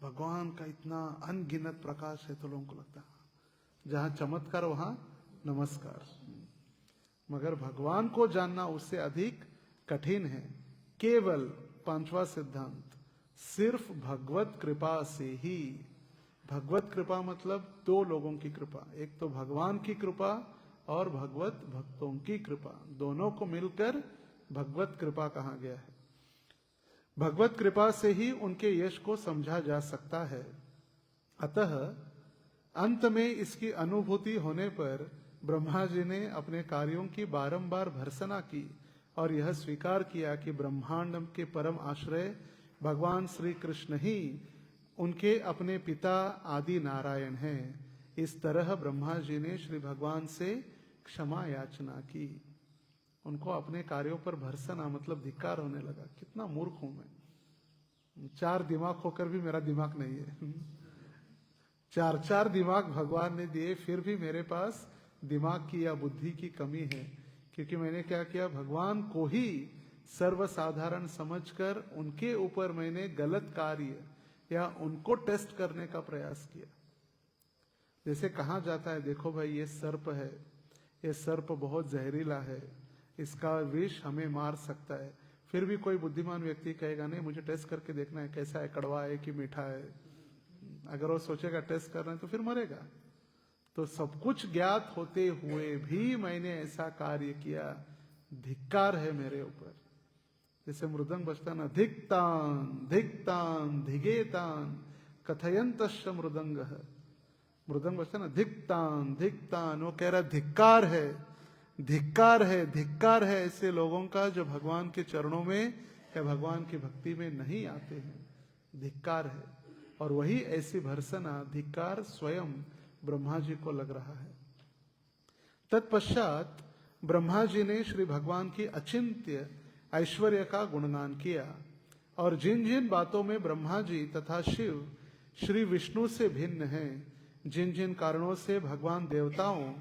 भगवान का इतना अनगिनत प्रकाश है, तो लोगों को लगता है जहां चमत्कार वहां नमस्कार। मगर भगवान को जानना उससे अधिक कठिन है। केवल पांचवा सिद्धांत, सिर्फ भगवत कृपा से ही। भगवत कृपा मतलब 2 लोगों की कृपा, एक तो भगवान की कृपा और भगवत भक्तों की कृपा, दोनों को मिलकर भगवत कृपा कहा गया है। भगवत कृपा से ही उनके यश को समझा जा सकता है। अतः अंत में इसकी अनुभूति होने पर ब्रह्मा जी ने अपने कार्यों की बारंबार भर्त्सना की और यह स्वीकार किया कि ब्रह्मांड के परम आश्रय भगवान श्री कृष्ण ही उनके अपने पिता आदि नारायण हैं। इस तरह ब्रह्मा जी ने श्री भगवान से क्षमा याचना की। उनको अपने कार्यों पर भर्त्सना मतलब धिक्कार होने लगा, कितना मूर्ख हूं मैं, 4 दिमाग होकर भी मेरा दिमाग नहीं है। 4 दिमाग भगवान ने दिए, फिर भी मेरे पास दिमाग की या बुद्धि की कमी है, क्योंकि मैंने क्या किया, भगवान को ही सर्वसाधारण समझकर उनके ऊपर मैंने गलत कार्य या उनको टेस्ट करने का प्रयास किया। जैसे कहा जाता है, देखो भाई ये सर्प है, ये सर्प बहुत जहरीला है, इसका विष हमें मार सकता है। फिर भी कोई बुद्धिमान व्यक्ति कहेगा नहीं, मुझे टेस्ट करके देखना है कैसा है, कड़वा है कि मीठा है। अगर वो सोचेगा टेस्ट करना है तो फिर मरेगा। तो सब कुछ ज्ञात होते हुए भी मैंने ऐसा कार्य किया, धिक्कार है मेरे ऊपर। जैसे मृदंग बजता ना, धिक्तान धिक्तान धिगेतान कथयंतश्च मृदंग। मृदंग बजता ना, धिक्तान धिक्तान, वो कह रहा धिक्कार है, धिक्कार है, धिक्कार है ऐसे लोगों का जो भगवान के चरणों में या भगवान की भक्ति में नहीं आते हैं, धिक्कार है। और वही ऐसी भर्त्सना, धिक्कार स्वयं ब्रह्मा जी को लग रहा है। तत्पश्चात ब्रह्मा जी ने श्री भगवान की अचिंत्य ऐश्वर्य का गुणगान किया, और जिन जिन बातों में ब्रह्मा जी तथा शिव श्री विष्णु से भिन्न हैं, जिन जिन कारणों से भगवान देवताओं,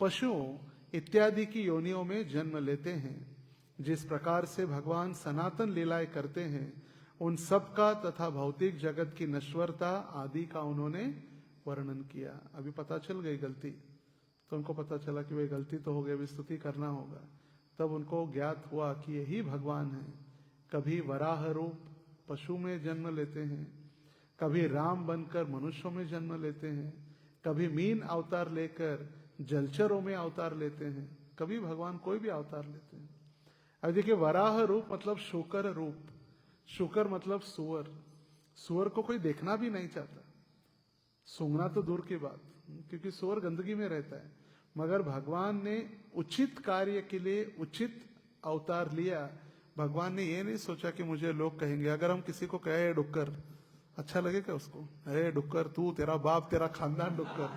पशुओं इत्यादि की योनियों में जन्म लेते हैं, जिस प्रकार से भगवान सनातन लीलाएं करते हैं, उन सब का तथा भौतिक जगत की नश्वरता आदि का उन्होंने वर्णन किया। अभी पता चल गई गलती, तो उनको पता चला कि वही गलती तो हो गई, अभी स्तुति करना होगा। तब उनको ज्ञात हुआ कि यही भगवान है। कभी वराह रूप पशु में जन्म लेते हैं, कभी राम बनकर मनुष्यों में जन्म लेते हैं, कभी मीन अवतार लेकर जलचरों में अवतार लेते हैं, कभी भगवान कोई भी अवतार लेते हैं। अब देखिए, वराह रूप मतलब शूकर रूप, शुकर मतलब सुअर। सुअर को कोई देखना भी नहीं चाहता, सूंघना तो दूर की बात, क्योंकि सुअर गंदगी में रहता है। मगर भगवान ने उचित कार्य के लिए उचित अवतार लिया। भगवान ने ये नहीं सोचा कि मुझे लोग कहेंगे। अगर हम किसी को कहे डुक्कर, अच्छा लगेगा उसको? अरे डुक्कर, तू, तेरा बाप, तेरा खानदान डुक्कर।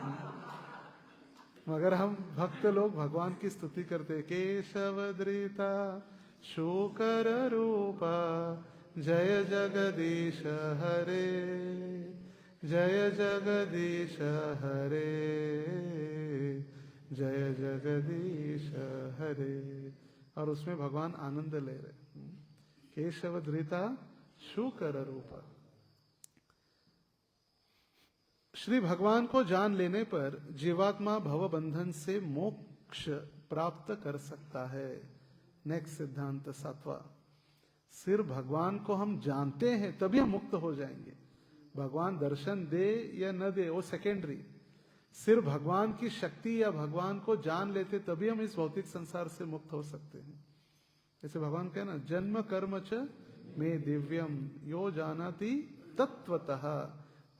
मगर हम भक्त लोग भगवान की स्तुति करते, केशव धृता शूकर रूपा जय जगदीश हरे, जय जगदीश हरे, जय जगदीश हरे। और उसमें भगवान आनंद ले रहे। केशव धृता शूकर रूपा। श्री भगवान को जान लेने पर जीवात्मा भव बंधन से मोक्ष प्राप्त कर सकता है। नेक्स्ट सिद्धांत 7वां। सिर्फ भगवान को हम जानते हैं तभी हम मुक्त हो जाएंगे। भगवान दर्शन दे या न दे वो सेकेंडरी। सिर्फ भगवान की शक्ति या भगवान को जान लेते तभी हम इस भौतिक संसार से मुक्त हो सकते हैं। जैसे भगवान कहे ना, जन्म कर्म च मे दिव्यम यो जानाति तत्वतः।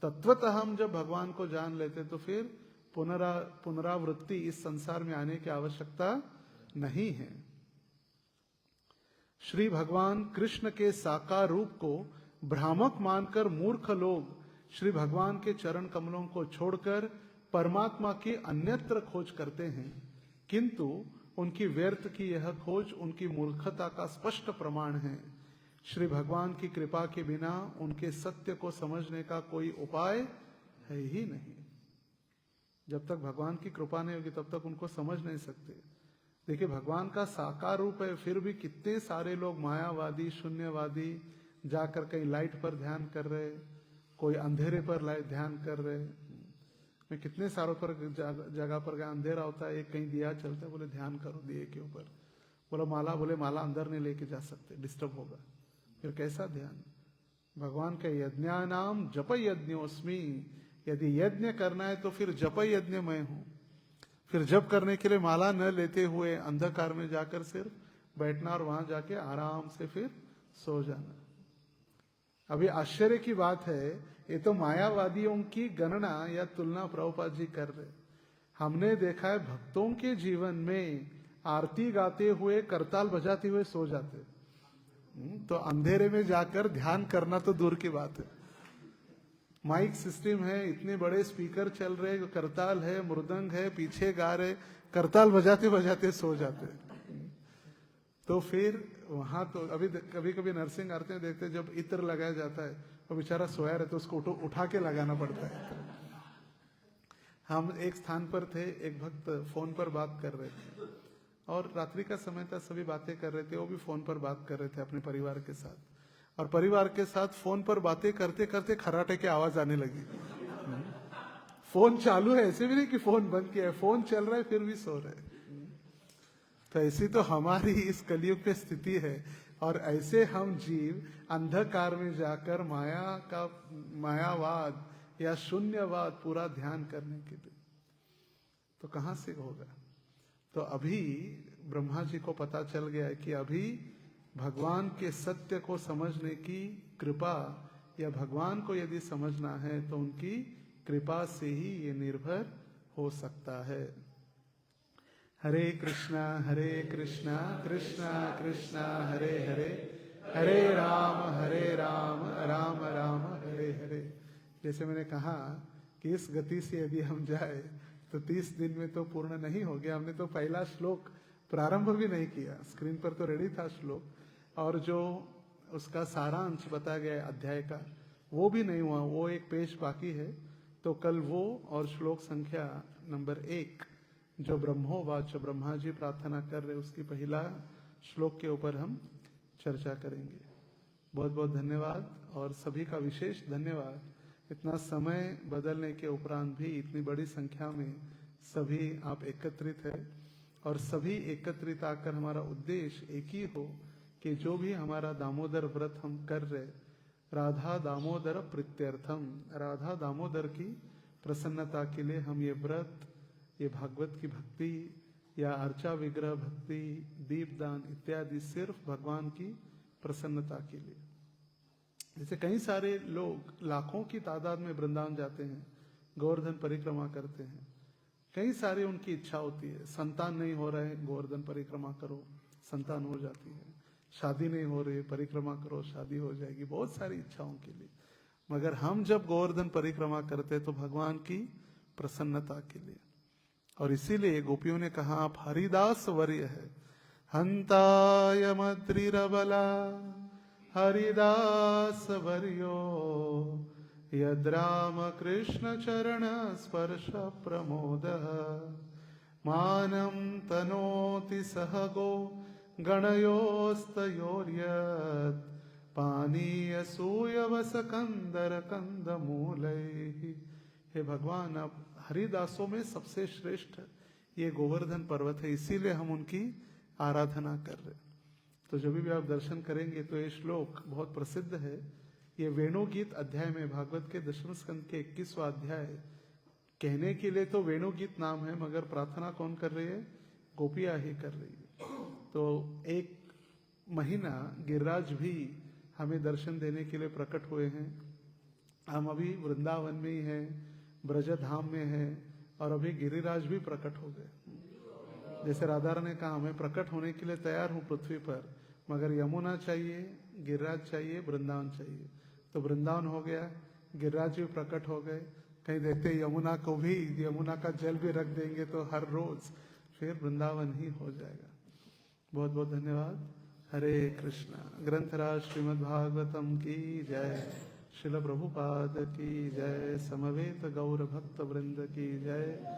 तत्वतः हम जब भगवान को जान लेते तो फिर पुनरावृत्ति इस संसार में आने की आवश्यकता नहीं है। श्री भगवान कृष्ण के साकार रूप को भ्रामक मानकर मूर्ख लोग श्री भगवान के चरण कमलों को छोड़कर परमात्मा की अन्यत्र खोज करते हैं, किंतु उनकी व्यर्थ की यह खोज उनकी मूर्खता का स्पष्ट प्रमाण है। श्री भगवान की कृपा के बिना उनके सत्य को समझने का कोई उपाय है ही नहीं। जब तक भगवान की कृपा नहीं होगी तब तक उनको समझ नहीं सकते। देखिए, भगवान का साकार रूप है, फिर भी कितने सारे लोग मायावादी, शून्यवादी जाकर कहीं लाइट पर ध्यान कर रहे, कोई अंधेरे पर ध्यान कर रहे। मैं कितने सारों पर जगह पर गया, अंधेरा होता है, एक कहीं दिया चलता है, बोले ध्यान करो दिए के ऊपर। बोला माला, बोले माला अंदर नहीं लेके जा सकते, डिस्टर्ब होगा। फिर कैसा ध्यान? भगवान का यज्ञानाम जप यज्ञोस्मि। यदि यज्ञ करना है तो फिर जप यज्ञ मैं हूं। फिर जप करने के लिए माला न लेते हुए अंधकार में जाकर सिर्फ बैठना और वहां जाके आराम से फिर सो जाना। अभी आश्चर्य की बात है, ये तो मायावादियों की गणना या तुलना प्रभुपाद जी कर रहे। हमने देखा है भक्तों के जीवन में आरती गाते हुए, करताल बजाते हुए सो जाते। तो अंधेरे में जाकर ध्यान करना तो दूर की बात है। माइक सिस्टम है, इतने बड़े स्पीकर चल रहे, करताल है, मृदंग है, पीछे गा रहे, करताल बजाते बजाते सो जाते। तो फिर वहां तो अभी कभी कभी नरसिंह आरती में देखते, जब इत्र लगाया जाता है तो बेचारा सोया रहता है, उसको उठा के लगाना पड़ता है। हम एक स्थान पर थे, एक भक्त फोन पर बात कर रहे थे और रात्रि का समय था, सभी बातें कर रहे थे। वो भी फोन पर बात कर रहे थे अपने परिवार के साथ, और परिवार के साथ फोन पर बातें करते करते खर्राटे की आवाज आने लगी। फोन चालू है, ऐसे भी नहीं कि फोन बंद किया है, फोन चल रहा है फिर भी सो रहे। तो ऐसी तो हमारी इस कलयुग की स्थिति है। और ऐसे हम जीव अंधकार में जाकर मायावाद या शून्यवाद पूरा ध्यान करने के लिए, तो कहां से होगा? तो अभी ब्रह्मा जी को पता चल गया है कि अभी भगवान के सत्य को समझने की कृपा, या भगवान को यदि समझना है तो उनकी कृपा से ही ये निर्भर हो सकता है। हरे कृष्णा कृष्णा कृष्णा हरे हरे, हरे राम राम राम हरे हरे। जैसे मैंने कहा कि इस गति से यदि हम जाए तो 30 दिन में तो पूर्ण नहीं हो गया। हमने तो पहला श्लोक प्रारंभ भी नहीं किया, स्क्रीन पर तो रेडी था श्लोक, और जो उसका सारांश बताया गया अध्याय का वो भी नहीं हुआ, वो एक पेज बाकी है। तो कल वो और श्लोक संख्या नंबर 1 जो ब्रह्मोवाच, ब्रह्मा जी प्रार्थना कर रहे, उसकी पहला श्लोक के ऊपर हम चर्चा करेंगे। बहुत बहुत धन्यवाद और सभी का विशेष धन्यवाद। इतना समय बदलने के उपरांत भी इतनी बड़ी संख्या में सभी आप एकत्रित है, और सभी एकत्रित आकर हमारा उद्देश्य एक ही हो कि जो भी हमारा दामोदर व्रत हम कर रहे, राधा दामोदर प्रीत्यर्थम, राधा दामोदर की प्रसन्नता के लिए हम ये व्रत, ये भागवत की भक्ति या अर्चा विग्रह भक्ति, दीपदान इत्यादि सिर्फ भगवान की प्रसन्नता के लिए। जैसे कई सारे लोग लाखों की तादाद में वृंदावन जाते हैं, गोवर्धन परिक्रमा करते हैं, कई सारी उनकी इच्छा होती है, संतान नहीं हो रहे गोवर्धन परिक्रमा करो, संतान हो जाती है, शादी नहीं हो रही परिक्रमा करो, शादी हो जाएगी, बहुत सारी इच्छाओं के लिए। मगर हम जब गोवर्धन परिक्रमा करते तो भगवान की प्रसन्नता के लिए। और इसीलिए गोपियों ने कहा आप हरिदास वर्य है, हंताय मद्रिरबला हरिदास वर्यो यद्राम कृष्ण चरण स्पर्श प्रमोद मानम तनोति सहगो गणयोस्तयोर्यत् पानीय सूयवस कंदर कंद मूलैः। हे भगवान, अब हरिदासों में सबसे श्रेष्ठ ये गोवर्धन पर्वत है, इसीलिए हम उनकी आराधना कर रहे। तो जब भी आप दर्शन करेंगे तो ये श्लोक बहुत प्रसिद्ध है, ये वेणुगीत अध्याय में, भागवत के दशम स्कंद के 21वां अध्याय। कहने के लिए तो वेणुगीत नाम है, मगर प्रार्थना कौन कर रही है? गोपियां ही कर रही है। तो एक महीना गिरिराज भी हमें दर्शन देने के लिए प्रकट हुए हैं। हम अभी वृंदावन में ही हैं, ब्रजधाम में हैं, और अभी गिरिराज भी प्रकट हो गए। जैसे राधा ने कहा मैं प्रकट होने के लिए तैयार हूँ पृथ्वी पर, मगर यमुना चाहिए, गिरिराज चाहिए, वृंदावन चाहिए। तो वृंदावन हो गया, गिरिराज भी प्रकट हो गए। कहीं देखते यमुना को भी, यमुना का जल भी रख देंगे तो हर रोज फिर वृंदावन ही हो जाएगा। बहुत बहुत धन्यवाद। हरे कृष्णा। ग्रंथराज श्रीमद् भागवतम की जय, श्रील प्रभुपाद की जय, समवेत गौर भक्त वृंद की जय।